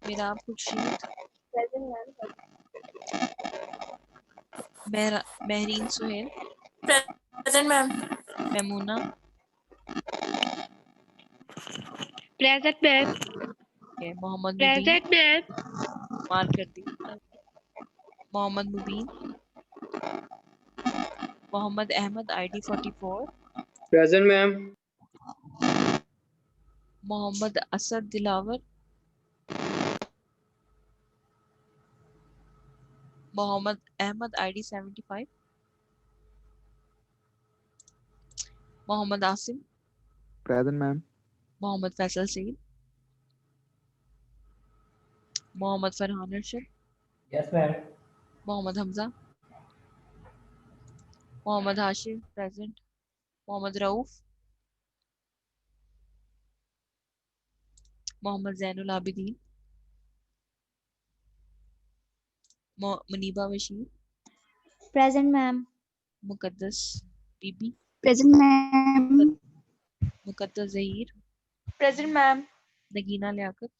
[SPEAKER 2] Merab Khursheed Mahreen Suhail
[SPEAKER 11] present ma'am.
[SPEAKER 2] Maimoona
[SPEAKER 11] present ma'am.
[SPEAKER 2] Mohammad Mubeen
[SPEAKER 11] present ma'am.
[SPEAKER 2] Mark कर दी। Mohammad Mubeen Mohammad Ahmad ID 44
[SPEAKER 8] present ma'am.
[SPEAKER 2] Mohammad Asad Dilawar Mohammad Ahmad ID 75 Mohammad Asim
[SPEAKER 10] present ma'am.
[SPEAKER 2] Mohammad Faisal Saeed Mohammad Farhan Arshad
[SPEAKER 8] yes ma'am.
[SPEAKER 2] Mohammad Hamza Mohammad Hashim present Mohammad Rauf Mohammad Zainul Abideen Muniba Bashir
[SPEAKER 11] present ma'am.
[SPEAKER 2] Muqaddas Bibi
[SPEAKER 11] present ma'am.
[SPEAKER 2] Muqaddas Zaheer
[SPEAKER 11] present ma'am.
[SPEAKER 2] Nagina Liaqat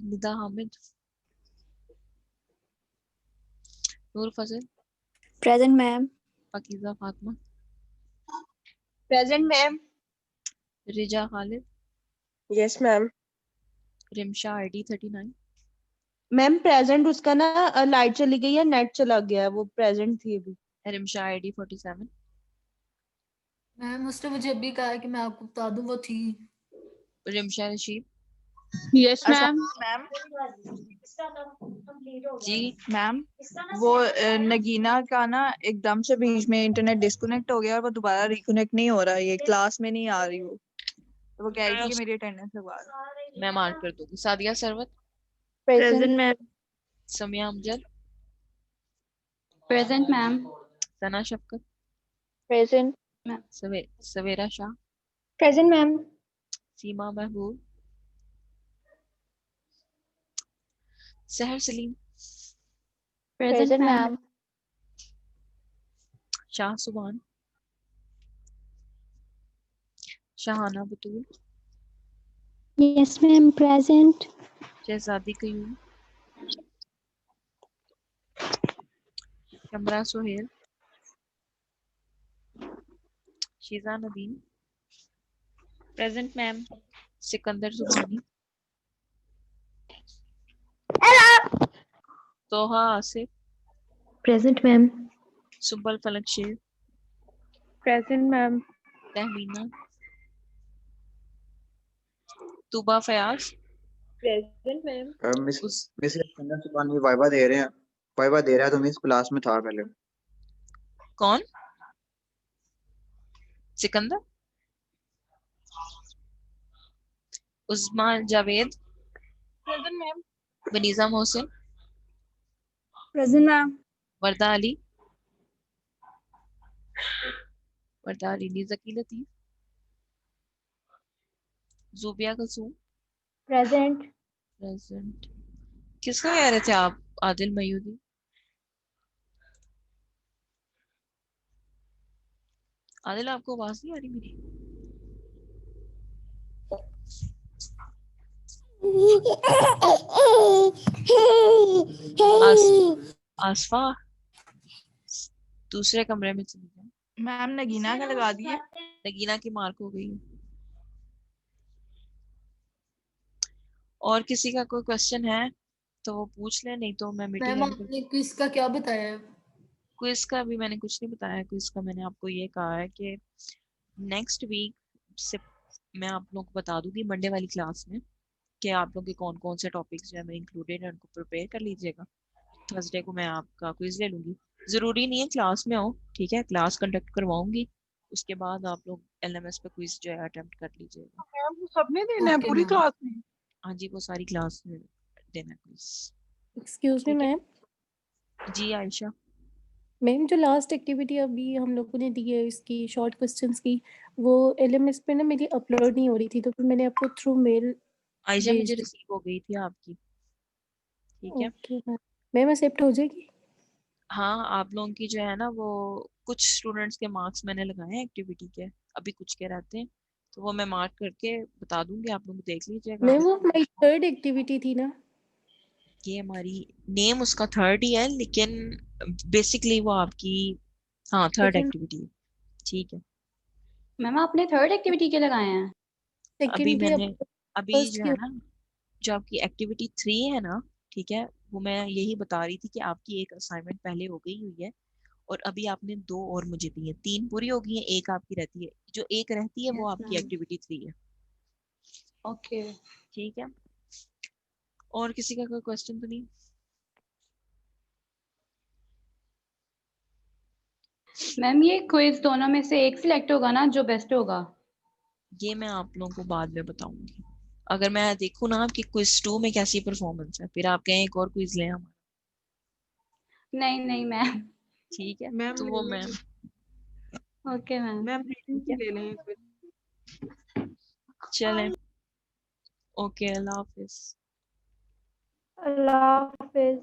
[SPEAKER 2] Nida Hamid Noor Fazal
[SPEAKER 11] present ma'am.
[SPEAKER 2] Fakiza Fatima
[SPEAKER 11] present ma'am.
[SPEAKER 2] Riza Khalid
[SPEAKER 9] yes ma'am.
[SPEAKER 2] Rimsha ID 39
[SPEAKER 3] ma'am present उसका ना light चली गई है, net चला गया है, वो प्रेजेंट थी अभी।
[SPEAKER 2] रिमशा आईडी 47।
[SPEAKER 12] मैम उसने मुझे अभी कहा कि मैं आपको बता दूं, वो थी।
[SPEAKER 2] रिमशा रशीद।
[SPEAKER 4] यस
[SPEAKER 2] अच्छा,
[SPEAKER 4] मैम।
[SPEAKER 2] जी
[SPEAKER 4] मैम वो नगीना का ना एकदम से बीच में इंटरनेट डिस्कनेक्ट हो गया और वो दोबारा रिकनेक्ट नहीं हो रहा है, ये क्लास में नहीं आ रही हो, तो वो कह रही थी कि मेरी अटेंडेंस लगवा दो।
[SPEAKER 2] मैं मार्क कर दूंगी। Sadia Sarwat.
[SPEAKER 11] Present ma'am.
[SPEAKER 2] Samia Amjad.
[SPEAKER 5] Present ma'am.
[SPEAKER 2] Sana Shafqat.
[SPEAKER 11] Present ma'am.
[SPEAKER 2] Savera Shah.
[SPEAKER 11] Present ma'am.
[SPEAKER 2] Seema Mehboob. Sehar Saleem.
[SPEAKER 11] Present ma'am.
[SPEAKER 2] Shah Subhan. Shahana Batool.
[SPEAKER 11] Yes ma'am present.
[SPEAKER 2] Shahzadi Qayyum. Shamra Suhail. Shiza Nadeem.
[SPEAKER 5] Present ma'am.
[SPEAKER 2] Sikandar Zubani. Toha Asif.
[SPEAKER 11] Present ma'am.
[SPEAKER 2] Subal Falak Sher.
[SPEAKER 3] Present ma'am.
[SPEAKER 2] Tahmina. Tuba Fayyaz.
[SPEAKER 3] Present ma'am.
[SPEAKER 10] Miss
[SPEAKER 2] उस
[SPEAKER 10] मिस चंदन सुभान भी वाइवा दे रहे हैं, वाइवा दे रहा है तो मिस क्लास में था पहले।
[SPEAKER 2] कौन? Sikandar. Usma Javed.
[SPEAKER 4] Present ma'am.
[SPEAKER 2] Wanija Mohsin.
[SPEAKER 11] Present ma'am.
[SPEAKER 2] Warda Ali. Warda Ali नी जकी लतीफ। जुबिया कसूम।
[SPEAKER 11] प्रेजेंट।
[SPEAKER 2] प्रेजेंट। किसका कह रहे थे आप? आदिल मयूदी। आदिल आपको आवाज नहीं आ रही मेरी? आसफा दूसरे कमरे में चली जाए।
[SPEAKER 4] मैम नगीना का लगा दिए।
[SPEAKER 2] नगीना की मार्क हो गई है। और किसी का कोई क्वेश्चन है तो वो पूछ ले, नहीं तो मैं मीटिंग
[SPEAKER 12] मैम
[SPEAKER 2] एंड कर।
[SPEAKER 12] आपने क्विज का क्या बताया है?
[SPEAKER 2] क्विज का अभी मैंने कुछ नहीं बताया। क्विज का मैंने आपको ये कहा है कि नेक्स्ट वीक से मैं आप लोगों को बता दूंगी मंडे वाली क्लास में कि आप लोगों के कौन कौन से टॉपिक्स जो है मेरे इंक्लूडेड है, उनको प्रिपेयर कर लीजिएगा। थर्सडे को मैं आपका क्विज ले लूंगी। जरूरी नहीं है क्लास में हो, ठीक है, क्लास कंडक्ट करवाऊंगी, उसके बाद आप लोग एलएमएस पे क्विज जो है अटेम्प्ट कर लीजिएगा।
[SPEAKER 4] मैम वो सबने देना है
[SPEAKER 12] ओके
[SPEAKER 4] पूरी
[SPEAKER 12] मैम।
[SPEAKER 4] क्लास में?
[SPEAKER 2] हाँ जी, वो सारी क्लास में देना क्विज।
[SPEAKER 3] एक्सक्यूज मी
[SPEAKER 2] ठीक है
[SPEAKER 3] मैम।
[SPEAKER 2] जी आयशा।
[SPEAKER 3] मैम जो लास्ट एक्टिविटी अभी हम लोगों ने दी है इसकी शॉर्ट क्वेश्चंस की, वो एलएमएस पे ना मेरी अपलोड नहीं हो रही थी, तो फिर मैंने आपको थ्रू मेल
[SPEAKER 2] आयशा
[SPEAKER 3] भेज
[SPEAKER 2] मुझे
[SPEAKER 3] दी।
[SPEAKER 2] रिसीव हो गई थी आपकी। ठीक है।
[SPEAKER 3] Okay ma'am. मैम एक्सेप्ट हो जाएगी?
[SPEAKER 2] हाँ, आप लोगों की जो है ना वो कुछ स्टूडेंट्स के मार्क्स मैंने लगाए हैं एक्टिविटी के, अभी कुछ के रहते हैं, तो वो मैं मार्क करके बता दूंगी, आप लोग देख लीजिएगा।
[SPEAKER 3] मैम वो हमारी थर्ड एक्टिविटी थी ना?
[SPEAKER 2] ये हमारी नेम उसका थर्ड ही है, लेकिन बेसिकली वो आपकी हाँ थर्ड
[SPEAKER 3] सेकंड।
[SPEAKER 2] एक्टिविटी है। ठीक है।
[SPEAKER 5] मैम आपने थर्ड एक्टिविटी के लगाए हैं?
[SPEAKER 2] अभी
[SPEAKER 3] सेकंड की
[SPEAKER 2] मैंने अभी
[SPEAKER 3] फर्स्ट
[SPEAKER 2] जो
[SPEAKER 3] की।
[SPEAKER 2] है ना, जो आपकी एक्टिविटी 3 है ना, ठीक है, वो मैं यही बता रही थी कि आपकी एक असाइनमेंट पहले हो गई हुई है और अभी आपने 2 और मुझे दी है, 3 पूरी हो गई है, एक आपकी रहती है, जो एक रहती है वो
[SPEAKER 5] यस
[SPEAKER 2] आपकी
[SPEAKER 5] मैम।
[SPEAKER 2] एक्टिविटी 3 है।
[SPEAKER 5] ओके
[SPEAKER 2] ठीक है। और किसी का कोई क्वेश्चन तो नहीं?
[SPEAKER 5] मैम ये क्विज दोनों में से एक सिलेक्ट होगा ना जो बेस्ट होगा?
[SPEAKER 2] ये मैं आप लोगों को बाद में बताऊंगी। अगर मैं देखूँ ना आपकी क्विज 2 में कैसी परफॉर्मेंस है, फिर आप कहें एक और क्विज लें हम।
[SPEAKER 5] नहीं नहीं मैम।
[SPEAKER 2] ठीक है,
[SPEAKER 4] मैम
[SPEAKER 2] तो
[SPEAKER 4] ले
[SPEAKER 2] वो मैं
[SPEAKER 4] लेंगे।
[SPEAKER 5] Okay ma'am.
[SPEAKER 4] मैम रीडिंग
[SPEAKER 2] ठीक है,
[SPEAKER 4] ले लेंगे फिर।
[SPEAKER 2] चलें। ओके, अल्लाह हाफिज।
[SPEAKER 1] अल्लाह हाफिज।